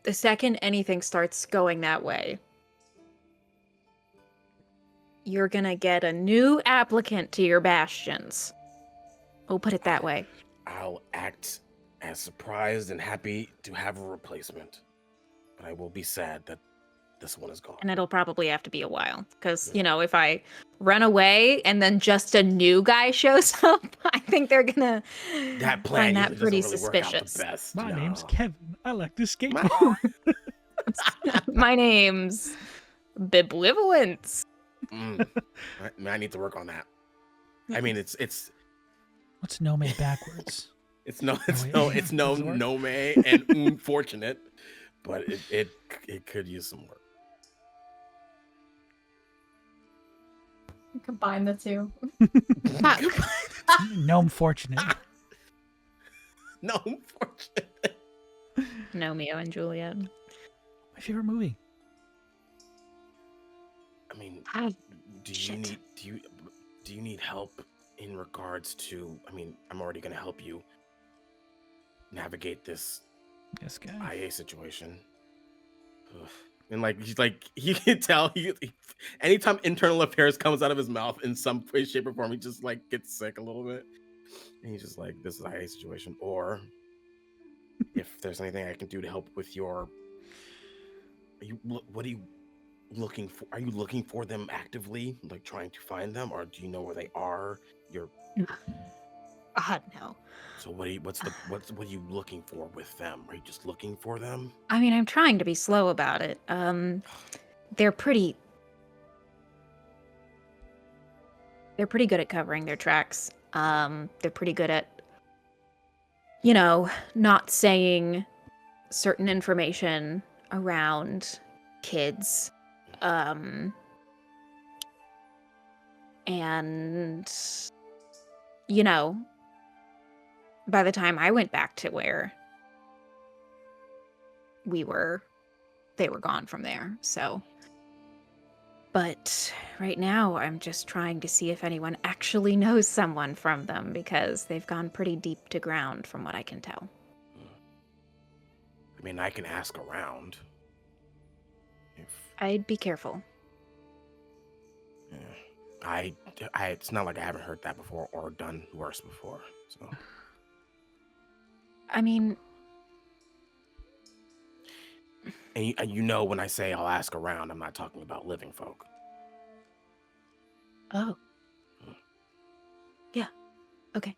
the second anything starts going that way, you're gonna get a new applicant to your bastions. We'll put it that way. I'll act as surprised and happy to have a replacement, but I will be sad that this one is gone. And it'll probably have to be a while. Because, you know, if I run away and then just a new guy shows up, I think they're gonna That plan find that usually pretty doesn't really work out suspicious. the best. My no. name's Kevin. I like to skate. My name's Biblivolence. I need to work on that. I mean, it's What's no made backwards? no Doesn't work? nome and unfortunate, but it could use some work. Combine the two. Gnome fortunate. No, unfortunate. Romeo and Juliet. My favorite movie. I mean, do Shit. you need help in regards to? I mean, I'm already gonna help you navigate this Yes, guy. IA situation. Ugh. And like he's like, you can tell anytime internal affairs comes out of his mouth in some way, shape, or form, he just like gets sick a little bit. And he's just like, this is IA situation. Or if there's anything I can do to help with your, what are you looking for? Are you looking for them actively, like trying to find them, or do you know where they are? No. So what are you looking for with them? Are you just looking for them? I mean, I'm trying to be slow about it. They're pretty good at covering their tracks. They're pretty good at, you know, not saying certain information around kids. And, you know, by the time I went back to where they were gone from there. So, but right now I'm just trying to see if anyone actually knows someone from them, because they've gone pretty deep to ground from what I can tell. I mean, I can ask around. I'd be careful. Yeah. It's not like I haven't heard that before or done worse before. So, I mean, and you know, when I say I'll ask around, I'm not talking about living folk. oh. Yeah. Okay.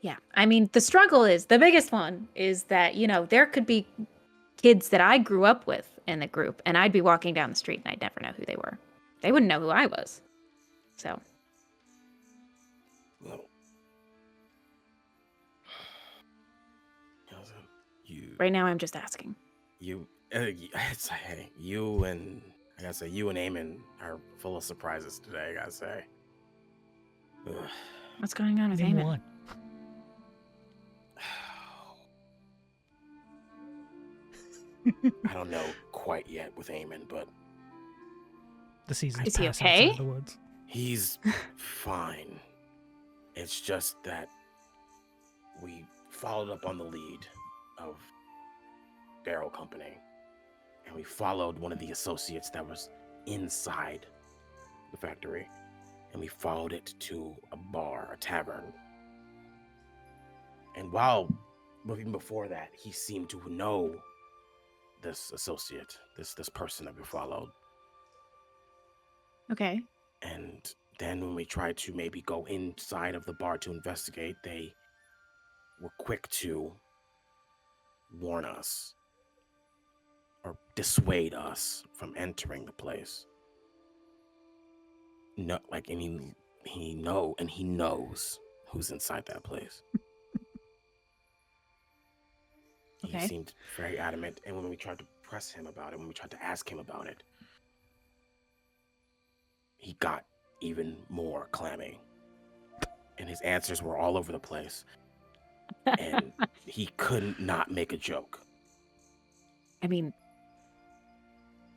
Yeah. I mean, the biggest one is that, you know, there could be kids that I grew up with in the group, and I'd be walking down the street and I'd never know who they were. They wouldn't know who I was. So. Well, Right now, I'm just asking. You and I gotta say, you and Eamon are full of surprises today. I gotta say. Ugh. What's going on with Name Eamon? one. I don't know quite yet with Eamon, but The season's Is he pass okay? outside the woods. He's fine. It's just that we followed up on the lead of Barrel Company, and we followed one of the associates that was inside the factory, and we followed it to a bar, a tavern. And even before that, he seemed to know this associate, this person that we followed. Okay. And then when we tried to maybe go inside of the bar to investigate, they were quick to warn us or dissuade us from entering the place. No, like, and he knows who's inside that place. He Okay. seemed very adamant, and when we tried to press him about it, when we tried to ask him about it, he got even more clammy. And his answers were all over the place. And he couldn't not make a joke. I mean,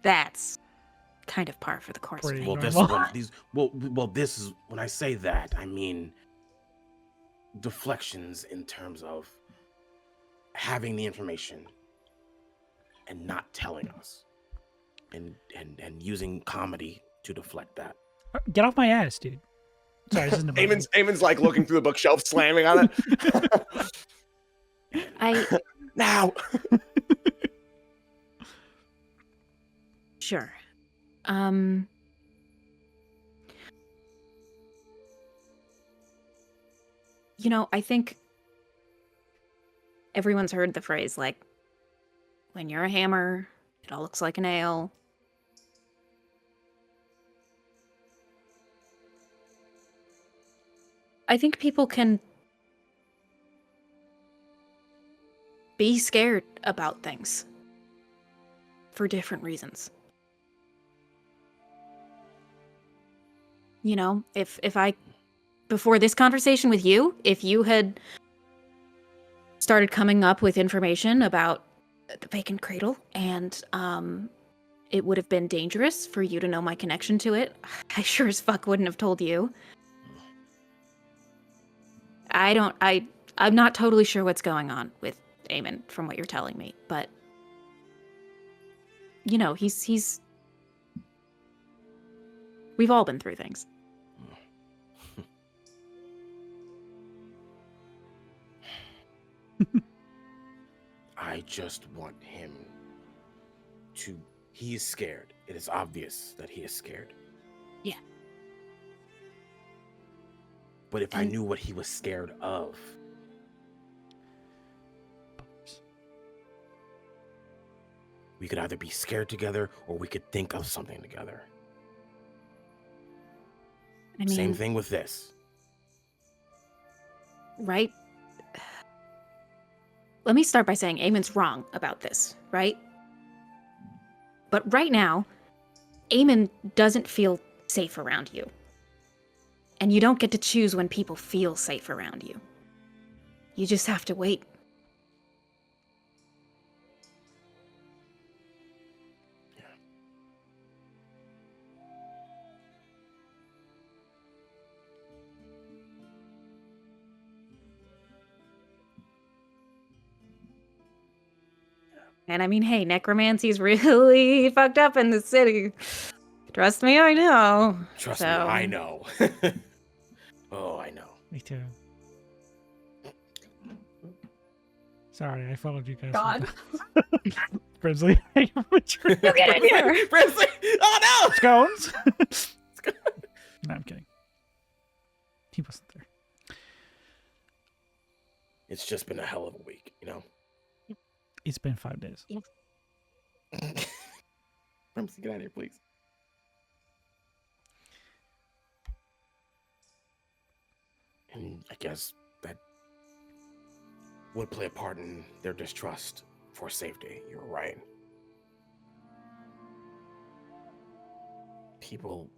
that's kind of par for the course. Pretty Right? This is when I say that, I mean deflections in terms of having the information and not telling us, and using comedy to deflect that. Get off my ass, dude. Sorry, this isn't about you. Eamon's like looking through the bookshelf, slamming on it. Now. Sure. You know, I think everyone's heard the phrase, like, when you're a hammer, it all looks like a nail. I think people can be scared about things for different reasons. You know, if I, before this conversation with you, if you had started coming up with information about the vacant cradle and it would have been dangerous for you to know my connection to it, I sure as fuck wouldn't have told you. I'm not totally sure what's going on with Eamon from what you're telling me, but you know, he's we've all been through things. I just want him to... He is scared. It is obvious that he is scared. Yeah. But if I knew what he was scared of... we could either be scared together or we could think of something together. I mean, same thing with this. Right? Let me start by saying Eamon's wrong about this, right? But right now, Eamon doesn't feel safe around you. And you don't get to choose when people feel safe around you. You just have to wait. And I mean, hey, necromancy's really fucked up in the city. Trust me, I know. Trust me, I know. Oh, I know. Me too. Sorry, I followed you guys. God. Brimsley, you get in here. Brimsley! Oh no! Scones. No, I'm kidding. He wasn't there. It's just been a hell of a week, you know? It's been 5 days. Brimsley, get out of here, please. And I guess that would play a part in their distrust for safety. You're right. People...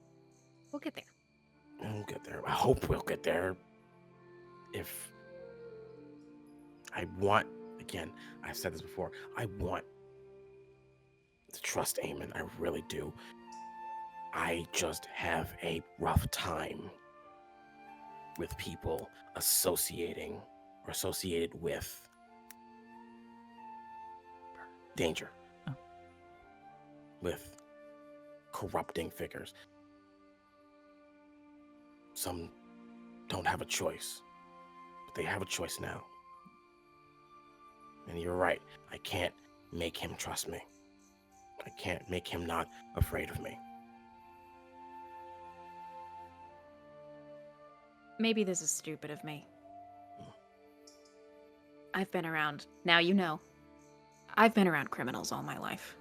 We'll get there. We'll get there. I hope we'll get there. If... I want... Again, I've said this before. I want to trust Eamon. I really do. I just have a rough time with people associated with danger, Oh. with corrupting figures. Some don't have a choice, but they have a choice now. And you're right, I can't make him trust me. I can't make him not afraid of me. Maybe this is stupid of me. I've been around, now you know. I've been around criminals all my life.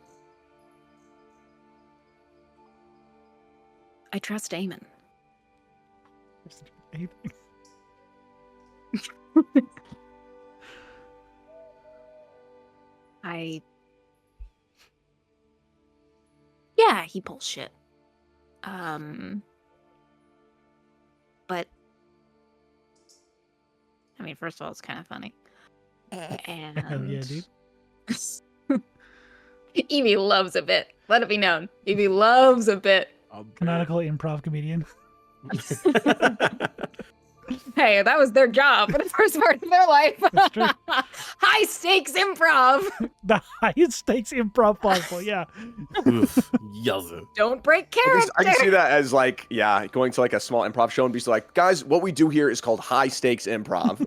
I trust Eamon. Yeah, he pulls shit. But I mean, first of all, it's kind of funny. And Hell yeah, dude. Eevee loves a bit. Let it be known. Eevee loves a bit. Canonical improv comedian. Hey, that was their job for the first part of their life. That's true. High stakes improv. The highest stakes improv possible, yeah. Yuzza. Don't break I character. can see that as like, yeah, going to like a small improv show and be like, guys, what we do here is called high stakes improv.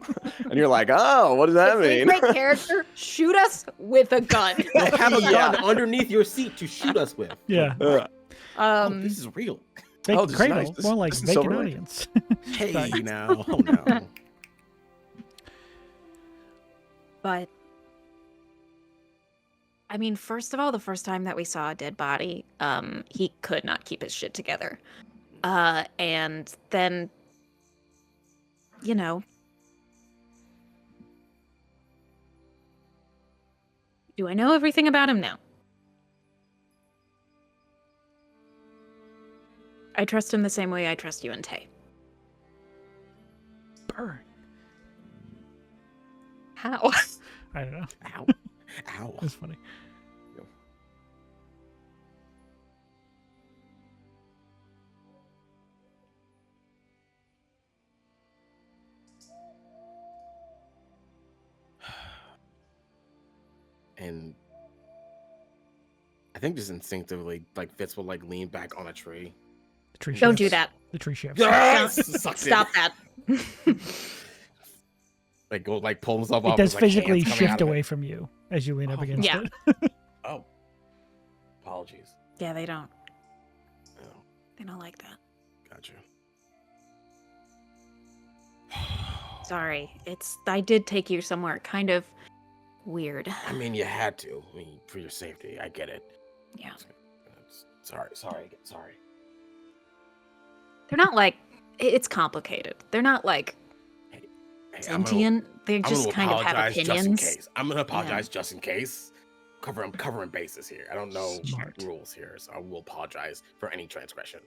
And you're like, oh, what does that If we mean? break character, shoot us with a gun. Like, have a Yeah. gun underneath your seat to shoot us with. Yeah. Like, oh, Um, this is real. Fake Oh, this is cradle, nice. This- more like this is vacant Silver Lake. audience. Hey, Sorry. now. Oh, no. but I mean, first of all, the first time that we saw a dead body, he could not keep his shit together. And then, you know, do I know everything about him now? I trust him the same way I trust you and Tay. Burn. How? I don't know. Ow. Ow. That's funny. And I think just instinctively, like, Fitz will, like, lean back on a tree. The tree Don't do shifts. that. The tree shifts. Yes! Sucks in. Stop that. Like, go, like, pull himself It off. does with, like, physically hands coming shift out of it. away from you as you lean up Oh. against Yeah. it. Oh. Apologies. Yeah, they don't. Oh, They don't like that. gotcha. Sorry. I did take you somewhere kind of weird. I mean, you had to. I mean, for your safety. I get it. Yeah. Sorry. They're not like it's complicated. They're not like Hey, sentient. They just kind of have just in opinions. case. I'm gonna apologize just in case. I'm covering bases here. I don't know Smart. rules here, so I will apologize for any transgression.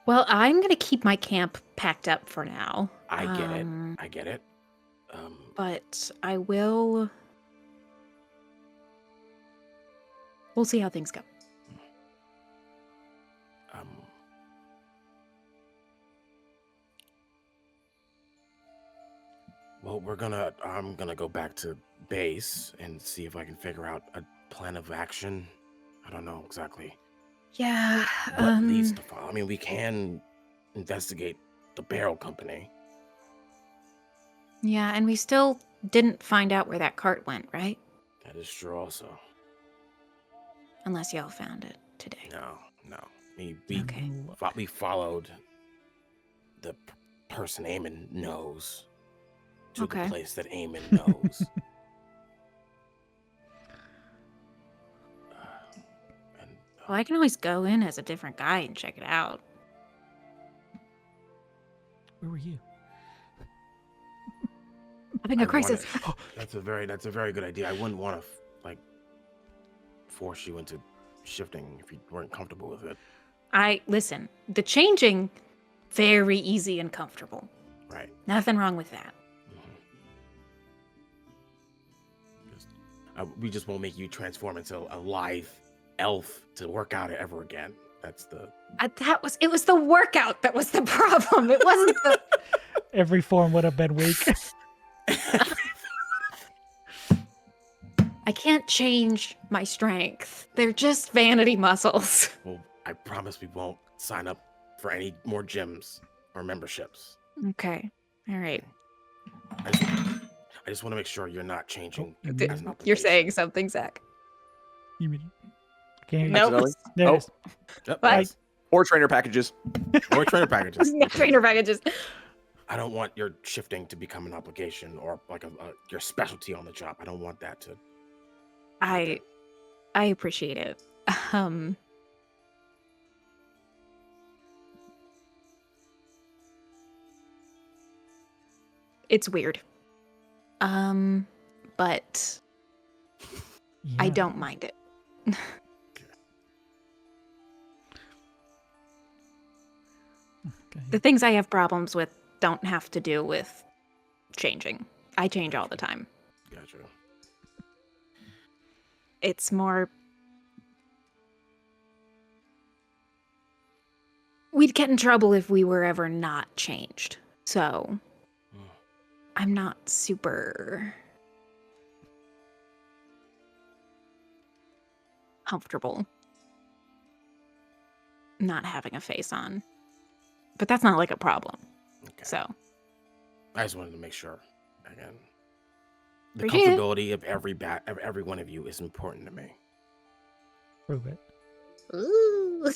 Well, I'm gonna keep my camp packed up for now. I get it. But I will. We'll see how things go. Well, I'm gonna go back to base and see if I can figure out a plan of action. I don't know exactly Yeah. what leads to follow. I mean, we can investigate the barrel company. Yeah, and we still didn't find out where that cart went, right? That is true also. Unless y'all found it today. No. We Okay. we followed the person Eamon knows to Okay. the place that Eamon knows. Well, I can always go in as a different guy and check it out. Where were you? Having a crisis. That's a very good idea. I wouldn't want to force you into shifting if you weren't comfortable with it. Listen, the changing, very easy and comfortable. Right. Nothing wrong with that. We just won't make you transform into a lithe elf to work out ever again. That's the. It was the workout that was the problem. It wasn't the. Every form would have been weak. I can't change my strength. They're just vanity muscles. Well, I promise we won't sign up for any more gyms or memberships. Okay. All right. I just want to make sure you're not changing. Oh, as an You're obligation. saying something, Zach. You mean? Can't Nope. Accidentally? There Oh. it is. Yep, What? nice. Or trainer packages. Or trainer packages. No trainer packages. I don't want your shifting to become an obligation or like your specialty on the job. I don't want that to. I appreciate it. It's weird. But I Yeah. don't mind it. Okay. The things I have problems with don't have to do with changing. I change all the time. Gotcha. It's more. We'd get in trouble if we were ever not changed. So I'm not super comfortable not having a face on. But that's not like a problem. Okay. So I just wanted to make sure. Again, the Appreciate it. comfortability of every one of you is important to me. Prove it. Ooh.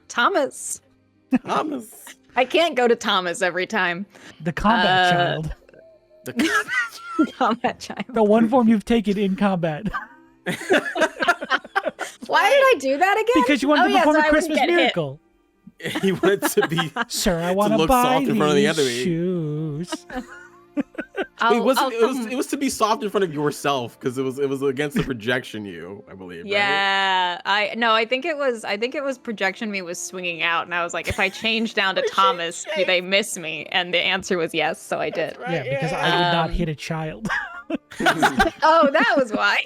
Thomas. Thomas. I can't go to Thomas every time. The combat Uh, child. The Combat child. The one form you've taken in combat. Why did I do that again? Because you wanted to so perform I a wouldn't Christmas get hit. miracle. he wanted to be. Sir, I want to look buy soft in front of the these enemy. shoes. I'll- it wasn't. I'll It was to be soft in front of yourself because it was against the projection you, I believe. Right? Yeah, I think it was projection me was swinging out, and I was like, if I change down to Thomas, do they miss me? And the answer was yes, so I did. Yeah, because I would not Um, hit a child. Oh, that was why.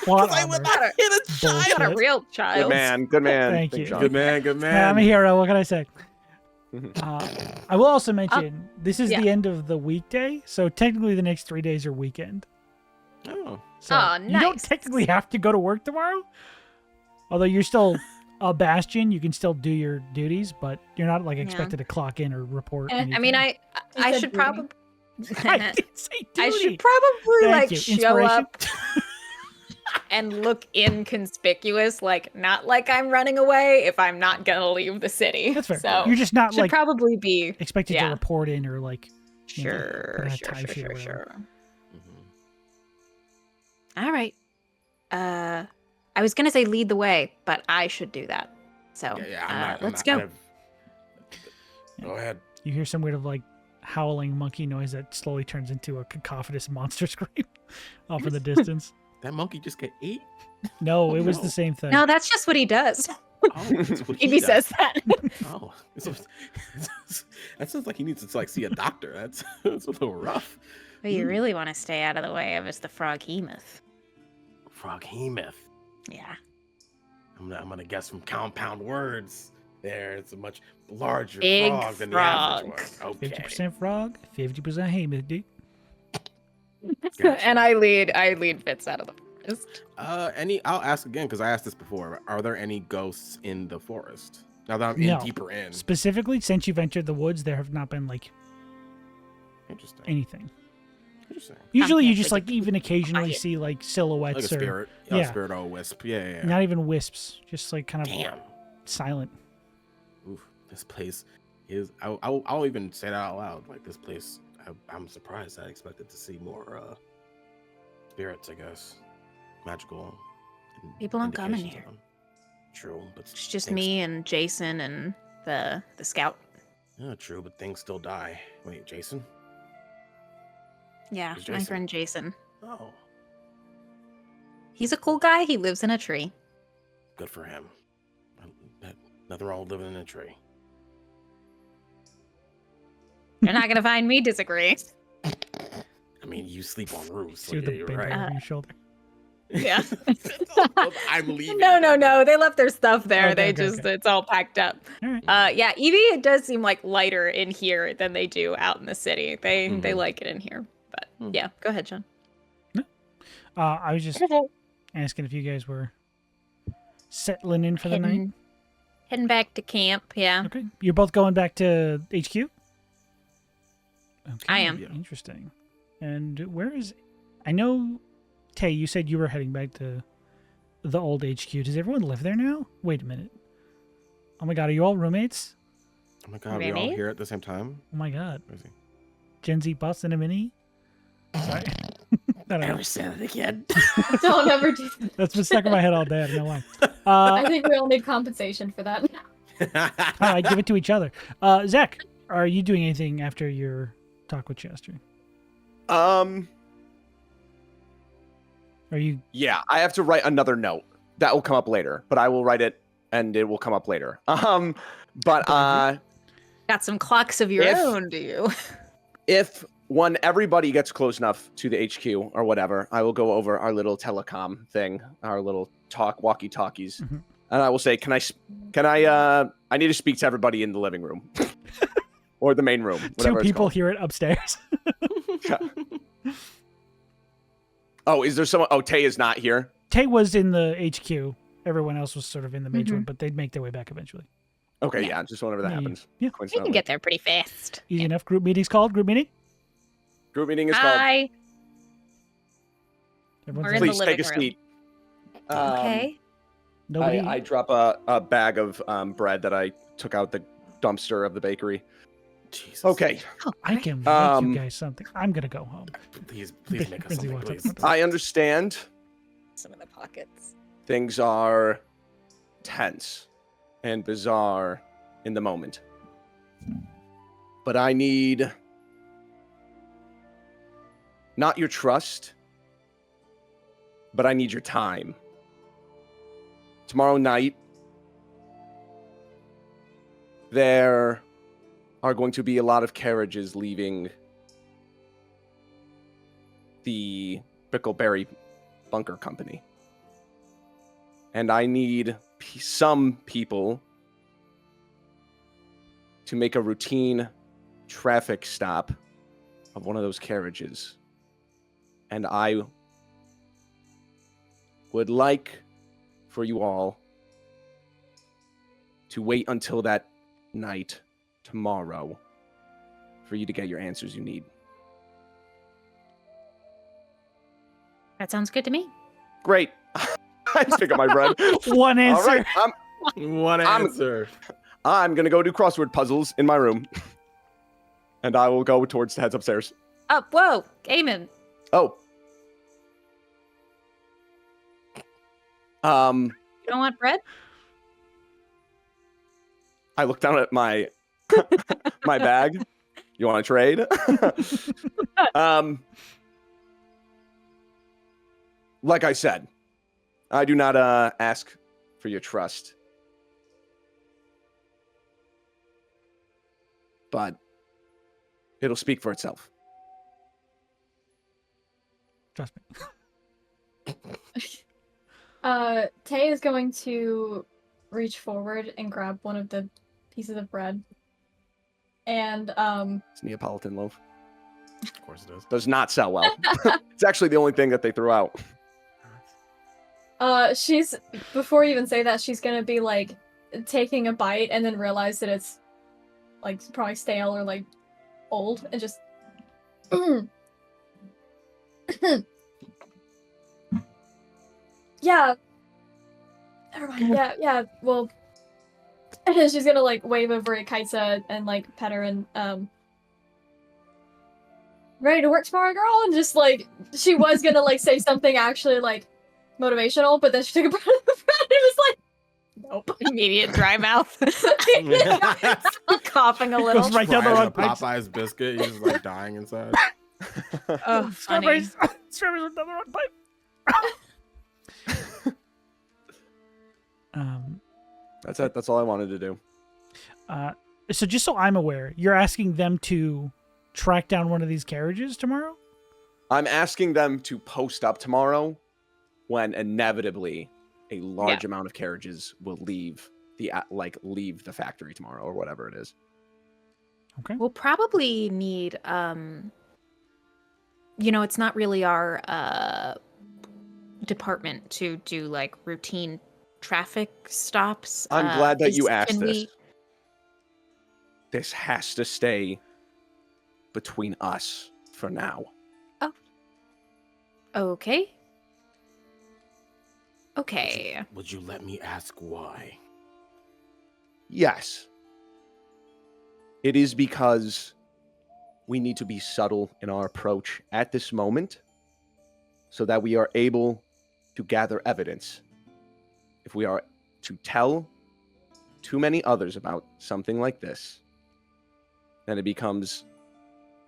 Plot I would armor. not hit a Bullshit. Not a real Good child. man. Good man. Thank Big you. John. Good man. Good man. Yeah, I'm a hero. What can I say? I will also mention this is yeah. the end of the weekday, so technically the next 3 days are weekend. Oh. So Oh, you don't nice. technically have to go to work tomorrow. Although you're still a bastion, you can still do your duties, but you're not like expected to clock in or report. I I mean, anything. I said should duty. probably. I didn't say duty. I should probably Thank like you. show Inspiration? up and look inconspicuous, like not like I'm running away if I'm not gonna leave the city. That's fair. So You're just not should like probably be expected to yeah. report in or like you know, sure, put on a sure, tie sure, sheet or sure, whatever. sure. Mhm. All right. I was gonna say lead the way, but I should do that. So Yeah. I'm not, let's I'm go. not- Go ahead. You hear some weird of like howling monkey noise that slowly turns into a cacophonous monster scream off in the distance. That monkey just got ate. No, it was No. the same thing. No, that's just what he does. Oh, that's what he Evie does. says that. Oh, that sounds like he needs to like see a doctor. That's a little rough. What you really want to stay out of the way of is the froghemoth. Froghemoth. Yeah. I'm gonna guess from compound words. There, it's a much larger Big frog than frog. the average one. Okay. 50% frog, 50% Heyman, dude. Gotcha. And I lead Fitz out of the forest. I'll ask again because I asked this before. Are there any ghosts in the forest? Now that I'm No. deeper in. Specifically, since you've entered the woods, there have not been like Interesting. anything. Interesting. Usually, you can't just think like even occasionally it. see like Like a silhouettes or spirit. yeah. Spirit or a wisp. Yeah. not even wisps, just like kind of Damn. silent. Oof, this place is. I'll even say that out loud. Like this place, I'm surprised. I expected to see more spirits. I guess magical. People don't come in indications here. of them. True, but It's just things- me and Jason and the scout. Yeah, true, but things still die. Wait, Jason? Yeah, Who's my Jason? friend Jason. Oh, He's a cool guy. He lives in a tree. good for him. Nothing wrong with living in a tree. You're not gonna find me disagree. I mean, you sleep on roofs, so See with yeah, the you're big right. over your shoulder. Yeah. I'm leaving. No. They left their stuff there. Okay, okay. It's all packed up. All right. Yeah, Eevee, it does seem like lighter in here than they do out in the city. They Mhm. like it in here. But Hmm. yeah, go ahead, John. I was just asking if you guys were settling in for the night. Heading back to camp, yeah. Okay. You're both going back to HQ? Okay. I am. Yeah. Interesting. And where is... I know, Tay, you said you were heading back to the old HQ. Does everyone live there now? Wait a minute. Oh my god, are you all roommates? Oh my god, we all Really? here at the same time? Oh my god. Where is he? Gen Z boss in a mini? Sorry. I don't know. Never said it again. Don't ever do that. That's been stuck in my head all day. I don't know why. I think we all need compensation for that. All right, give it to each other. Zach, are you doing anything after your talk with Chester? Are you... Yeah, I have to write another note. That will come up later, but I will write it and it will come up later. But Got some clocks of your own, do you? if when everybody gets close enough to the HQ or whatever, I will go over our little telecom thing, our little walkie-talkies, Mhm. and I will say, I need to speak to everybody in the living room or the main room. Two Whatever it's people called. hear it upstairs. Oh, is there someone? Oh, Tay is not here. Tay was in the HQ. Everyone else was sort of in the major Mhm. one, but they'd make their way back eventually. Okay, Yeah. yeah, just whenever that Yeah, happens. yeah. You can Coincidentally. get there pretty fast. Easy enough. Group meeting's called. Group meeting. Group meeting is called. Hi. Everyone's We're in. in the Please take a living room. seat. Okay. Nobody. I drop a bag of bread that I took out the dumpster of the bakery. Jesus. Okay, I can make Um, you guys something. I'm gonna go home. Please Big make us Lindsay something, walks up. please. I understand Some of the pockets. things are tense and bizarre in the moment. But I need not your trust, but I need your time. Tomorrow night, there are going to be a lot of carriages leaving the Brickleberry Bunker Company. And I need some people to make a routine traffic stop of one of those carriages. And I would like for you all to wait until that night tomorrow for you to get your answers you need. That sounds good to me. Great. I just pick up my bread. One answer. All right, One I'm- answer. I'm gonna go do crossword puzzles in my room, and I will go towards the heads upstairs. Oh, whoa, Eamon. Oh, You don't want bread? I look down at my my bag. You want to trade? Like I said, I do not ask for your trust, but it'll speak for itself. Trust me. Tay is going to reach forward and grab one of the pieces of bread. And It's Neapolitan loaf. Of course it is. Does not sell well. It's actually the only thing that they threw out. she's before you even say that, she's gonna be like taking a bite and then realize that it's like probably stale or like old and just yeah. Never mind. Yeah, well she's gonna like wave over at Kaisa and like pet her and ready to work tomorrow, girl? And just like she was gonna like say something actually like motivational, but then she took a breath of the bread and was like, nope. Immediate dry mouth. Coughing a little. Goes right down the Fries wrong a pipes. Popeye's biscuit. He's just like dying inside. Oh, funny. Strawberries. Strawberries with the wrong pipe. That's it. That's all I wanted to do. So just so I'm aware, you're asking them to track down one of these carriages tomorrow? I'm asking them to post up tomorrow when inevitably a large amount of carriages will leave leave the factory tomorrow or whatever it is. Okay. We'll probably need, it's not really our department to do like routine traffic stops. I'm glad that you asked can this. This has to stay between us for now. Oh. Okay. Okay. Would you let me ask why? Yes. It is because we need to be subtle in our approach at this moment so that we are able to gather evidence. If we are to tell too many others about something like this, then it becomes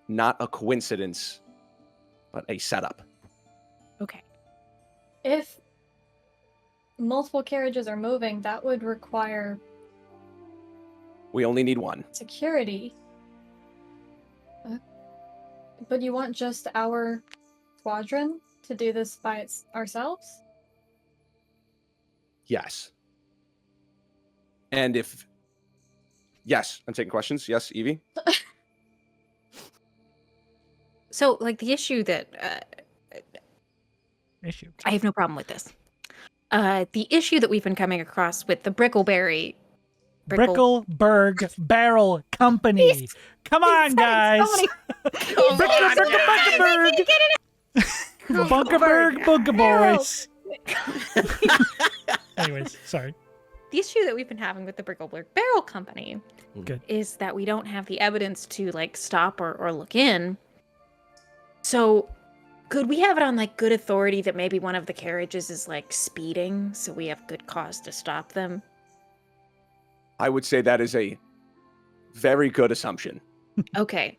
not a coincidence, but a setup. Okay. If multiple carriages are moving, that would require We only need one. security. But you want just our squadron to do this by ourselves? Yes. And if... Yes, I'm taking questions. Yes, Eevee? So, like, the issue that Issue. I have no problem with this. The issue that we've been coming across with the Brickleberry. Brickleberg Barrel Company. Come on, guys. Brickleberg. Bunkerberg Booga Boys. Anyways, sorry. The issue that we've been having with the Brickleberg Barrel Company Good. is that we don't have the evidence to, like, stop or look in. So, could we have it on, like, good authority that maybe one of the carriages is, like, speeding, so we have good cause to stop them? I would say that is a very good assumption. Okay.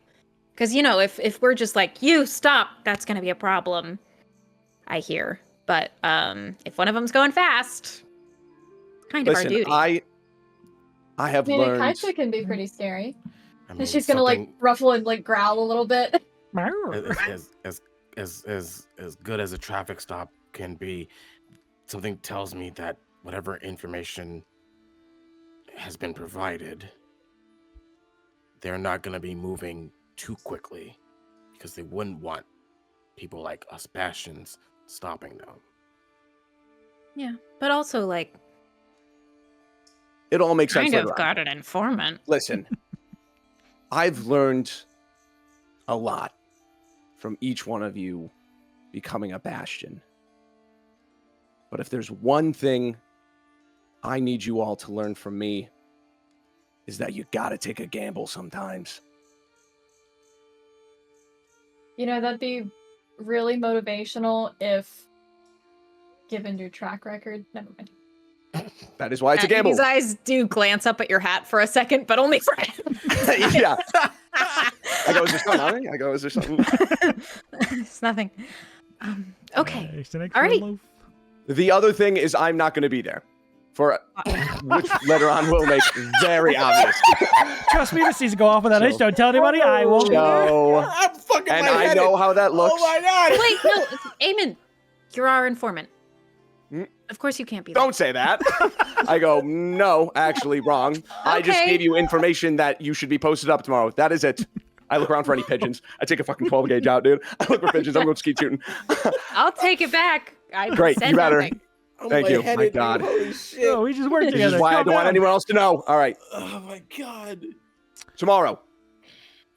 Because, if we're just like, you stop, that's going to be a problem, I hear. But if one of them's going fast, kind of our duty. I have I mean, learned... Kaita can be pretty scary. I mean, She's gonna, like, ruffle and, like, growl a little bit. as good as a traffic stop can be, something tells me that whatever information has been provided, they're not going to be moving too quickly because they wouldn't want people like us Bastions stopping them. Yeah, but also, like, It all makes sense kind later of on. got an informant. Listen, I've learned a lot from each one of you becoming a Bastion. But if there's one thing I need you all to learn from me, is that you gotta take a gamble sometimes. That'd be really motivational if, given your track record, never mind. That is why it's a gamble. His eyes do glance up at your hat for a second, but only for him. Yeah. I go, is there something on it? I go, is there something? It's nothing. Okay. It's an All right. extra loaf. The other thing is I'm not going to be there. For which later on will make very obvious. Trust me, this needs to go off without So- Don't tell anybody. I won't. No. I'm fucking And I know how that looks. Oh my god! Wait, no, Eamon, you're our informant. Hmm? Of course you can't be there. Don't say that. I go, no, actually wrong. I just Okay. gave you information that you should be posted up tomorrow. That is it. I look around for any pigeons. I take a fucking 12 gauge out, dude. I look for pigeons. I'm going skeet shooting. I'll take it back. I Great, said you better. nothing. Thank you. My God. Holy shit. Oh, we just worked This together. is why I Calm don't want down. anyone else to know. All right. Oh my god. Tomorrow.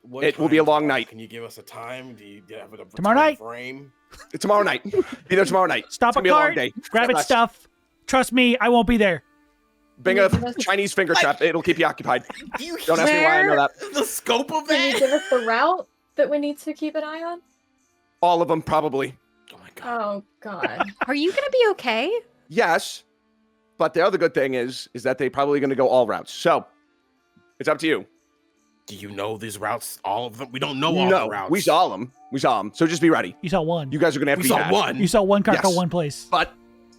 What It will be a long night. Can you give us a time? Do you have a Tomorrow time night. frame? Tomorrow night. Be there tomorrow night. Stop It's a gonna be a long cart. day. Grab its Less. stuff. Trust me, I won't be there. Bring a Chinese finger trap. It'll keep you occupied. Do you Don't ask me why I know that. the scope of Can you that? give us the route that we need to keep an eye on? All of them, probably. Oh my god. Oh, God. Are you gonna be okay? Yes. But the other good thing is that they're probably going to go all routes. So, it's up to you. Do you know these routes? All of them? We don't know all No, the routes. we saw them. We saw them. So just be ready. You saw one. You guys are going to have We to be saw fast. one. You saw one cart go Yes. one place. But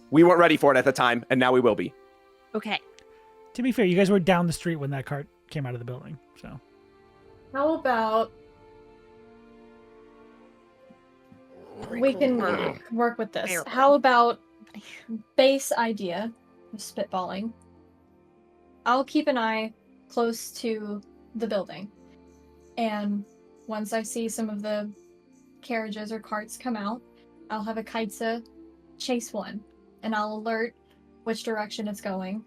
we weren't ready for it at the time, and now we will be. Okay. To be fair, you guys were down the street when that cart came out of the building. So How about we can work with this? Fair. How about base idea of spitballing. I'll keep an eye close to the building. And once I see some of the carriages or carts come out, I'll have a Kaitsa chase one. And I'll alert which direction it's going.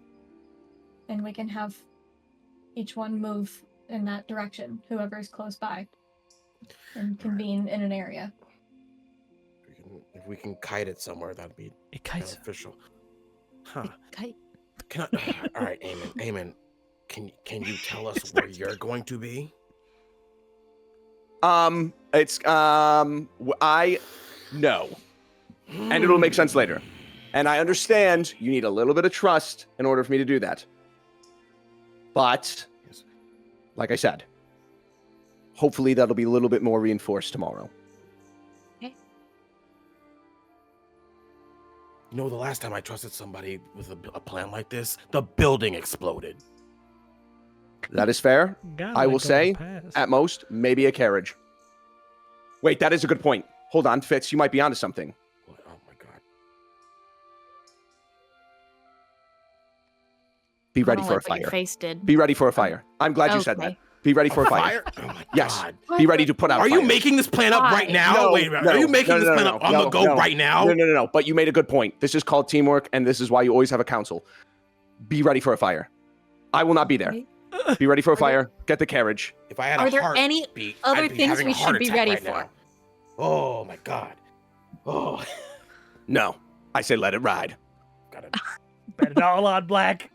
And we can have each one move in that direction, whoever is close by. And convene in an area. If we can kite it somewhere, that'd be It kites. beneficial. Huh. Kite. Can I, all right, Eamon, can you tell us where you're going to be? It's I know, and it'll make sense later. And I understand you need a little bit of trust in order for me to do that. But, like I said, hopefully that'll be a little bit more reinforced tomorrow. You know, the last time I trusted somebody with a plan like this, the building exploded. That is fair. Gotta I let will go of the say, past. at most, maybe a carriage. Wait, that is a good point. Hold on, Fitz, you might be onto something. Oh my god. Be I ready don't for a like what your fire. face did. Be ready for a fire. I'm glad you said that. Okay. Be ready for a fire. Oh my Yes. god. Be ready to put out Are fire. you making this plan up right Why? now? No, Wait a minute. no, Are you making no, this no, plan no, up on no, the go no. right now? No. But you made a good point. This is called teamwork, and this is why you always have a council. Be ready for a fire. I will not be there. Be ready for a fire. Get the carriage. If I had Are a there heartbeat, any other I'd be things having we a heart should be attack ready right for? now. Oh my god. Oh. No. I say let it ride. Gotta Bet it all on black.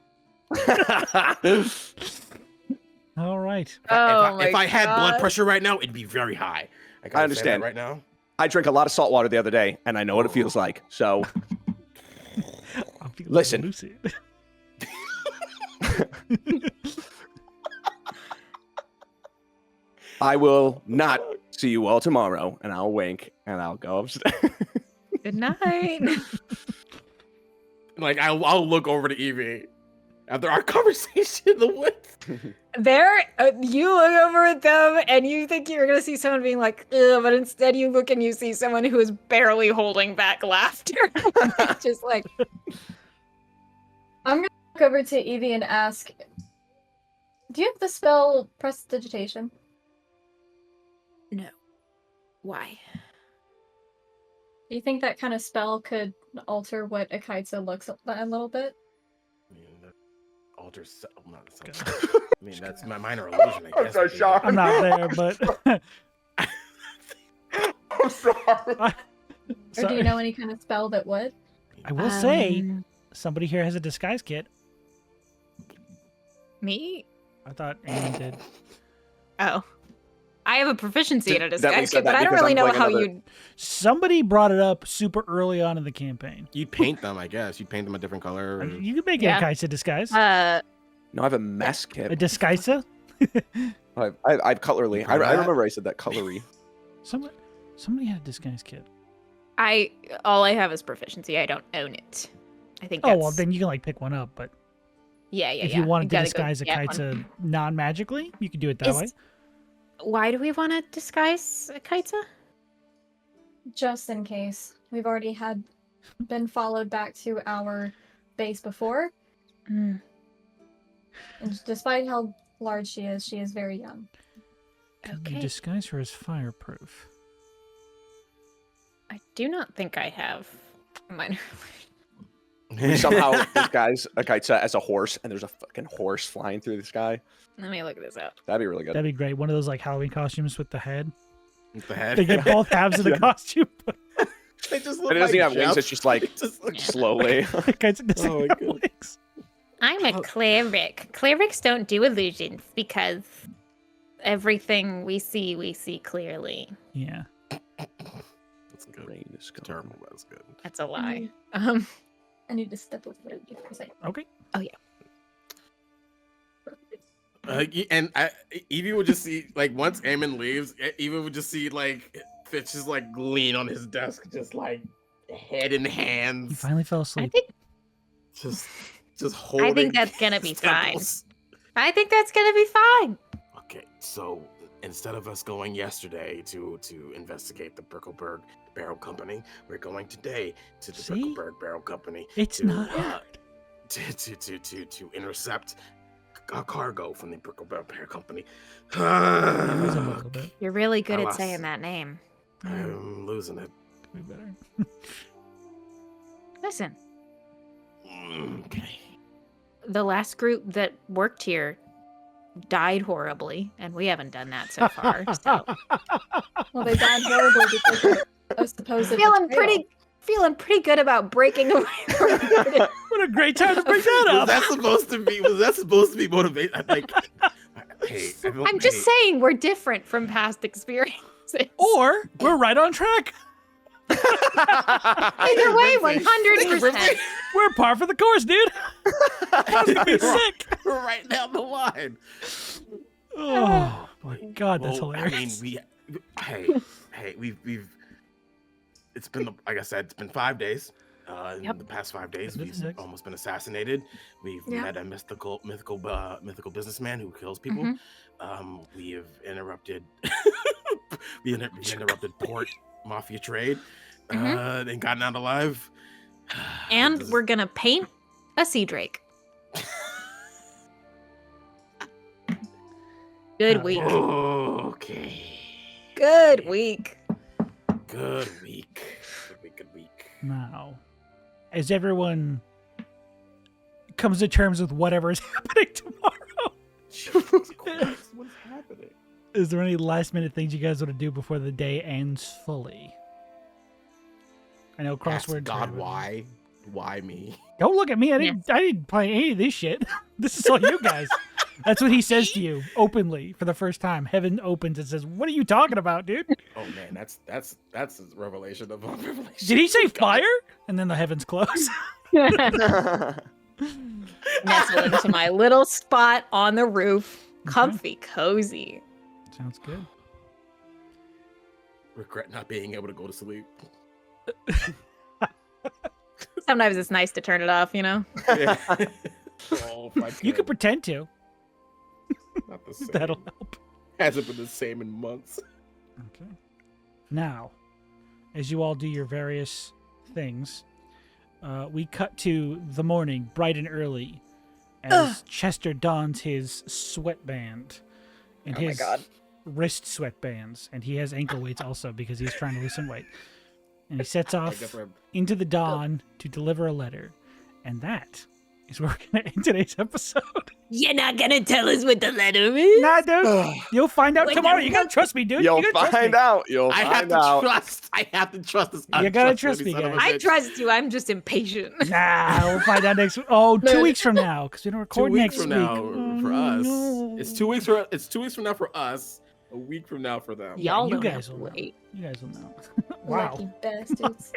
All right. If I had blood pressure right now, it'd be very high. gotta say that understand. right now. I drank a lot of salt water the other day, and I know what it feels like. So, I'm feeling Listen. lucid. I will not see you all tomorrow, and I'll wink, and I'll go upstairs. Good night. Like I'll look over to Eevee after our conversation in the woods. You look over at them and you think you're gonna see someone being like, ugh, but instead you look and you see someone who is barely holding back laughter. Just like, I'm gonna look over to Eevee and ask, do you have the spell Prestidigitation? no. Why? Do you think that kind of spell could alter what a Kaitsa looks like a little bit? I mean, that alters. Not I mean, that's my minor illusion. I guess. so would be. shocked. I'm not there, but I'm sorry. Or do Sorry. you know any kind of spell that would? I will say Um, somebody here has a disguise kit. Me? I thought Amy did. Oh. I have a proficiency in a Definitely disguise said kit, but that I don't because really I'm know playing how another- you. Somebody brought it up super early on in the campaign. You'd paint them, I guess. You'd paint them a different color. You could make Yeah. a Kaitsa disguise. No, I have a mess kit. A disguisa? I've cutlery. I remember I said that cutlery. Somebody had a disguise kit. All I have is proficiency. I don't own it. I think that's... Oh, well, then you can like pick one up, but Yeah. if you wanted to gotta go disguise a get one. Kaitsa non-magically, you could do it that way. Why do we want to disguise a Kaitsa? Just in case. We've already been followed back to our base before. Mm. And despite how large she is very young. Can you Okay. disguise her as fireproof? I do not think I have minor. We somehow disguise a Kaitsa as a horse, and there's a fucking horse flying through the sky. Let me look this up. That'd be really good. That'd be great. One of those like Halloween costumes with the head. With the head. They get both halves of the Yeah. costume. They just And it doesn't even have wings, it's just like Just look- slowly. Kaitsa doesn't Oh my have God. legs. I'm a cleric. Clerics don't do illusions because everything we see clearly. Yeah. That's good. Rain is It's coming. terrible. That's good. That's a lie. I need to step over it for a second. Okay. Eevee would just see, like, once Eamon leaves, Eevee would just see, like, Fitz just, like, lean on his desk, just, like, head in You hands. finally fell I asleep. think Just holding that's gonna be his fine. temples. I think that's gonna be fine. Okay, so instead of us going yesterday to investigate the Brickleberg Barrel Company, we're going today to the See? Brickleberg Barrel Company. It's to, not hard. to intercept a cargo from the Brickleberg Barrel Company. It was a little bit. You're really good I at lost. saying that name. I'm losing it. Could be better. Listen, Okay. the last group that worked here died horribly, and we haven't done that so far. So Well, they died horribly because of supposed feeling betrayal. pretty good about breaking away from it. What a great time to bring that Was up. that supposed to be? Was that supposed to be motivation? Like, hey, I'm just saying we're different from past experiences. Or we're right on track. Either way, 100%. We're par for the course, dude. That's gonna be sick. We're right down the line. Oh my god, that's Well, hilarious. I mean, we've. It's been, like I said, it's been 5 days. In Yep. the past 5 days, Been we've 6. almost been assassinated. We've Yeah. met a mythical businessman who kills people. Mhm. We have interrupted. we interrupted port mafia trade. And gotten out alive. And This is- we're gonna paint a sea drake. Good week. Okay. Good week. Good week. Good week. Now, as everyone comes to terms with whatever is happening tomorrow, Jesus Christ, what's happening? is there any last minute things you guys want to do before the day ends fully? I know crossword. God, trivia. why? Why me? Don't look at me. I didn't play any of this shit. This is all you guys. That's what he says to you openly for the first time. Heaven opens and says, "What are you talking about, dude?" Oh man, that's a revelation of a revelation. Did he say fire? And then the heavens close. Nestle into my little spot on the roof. Comfy, cozy. Sounds good. Regret not being able to go to sleep. Sometimes it's nice to turn it off, you know? Yeah. Oh, if I You could could. pretend to. Not the same. That'll help. Hasn't been the same in months. Okay. Now, as you all do your various things, we cut to the morning, bright and early, as Chester dons his sweatband and Oh my his God. wrist sweatbands, and he has ankle weights also because he's trying to lose some weight. And he sets off into the dawn to deliver a letter, and that is where we're gonna end today's episode. You're not gonna tell us what the letter is? Nah, dude, you'll find out Wait, tomorrow. no, You gotta trust me, dude. You'll You gotta trust find me. out. You'll I have find to out. trust. I have to trust this. You gotta untrustworthy trust me, son of a guys. I bitch. trust you. I'm just impatient. Nah, we'll find out next. Oh, 2 No. weeks from now, because we don't 2 record weeks next from week. now for us. no. It's 2 weeks for. It's 2 weeks from now for us. A week from now for them. Yeah, Y'all you don't guys have to will know. wait. You guys will know. Lucky Wow. bastards.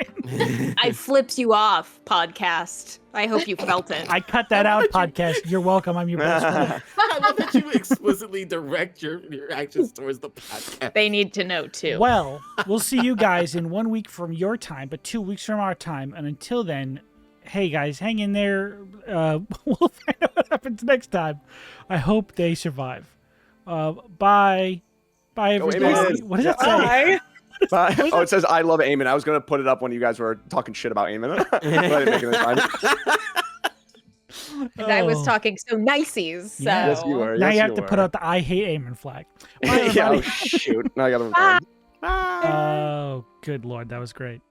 I flipped you off, podcast. I hope you felt it. I cut that out, podcast. You're welcome. I'm your best friend. I love that you explicitly direct your actions towards the podcast. They need to know too. Well, we'll see you guys in 1 week from your time, but 2 weeks from our time. And until then, hey guys, hang in there. We'll find out what happens next time. I hope they survive. Bye. Bye, Go, everybody. Eamon. What does that Yeah. say? Bye. Oh, it says I love Eamon. I was gonna put it up when you guys were talking shit about Eamon. But I didn't make it in time. I was Oh. talking so niceies. So. Yeah. Yes, you were. Now Yes, you have you to were. put out the I hate Eamon flag. Bye, Yeah, everybody. oh, shoot. Now I gotta. Bye. Oh, good lord, that was great.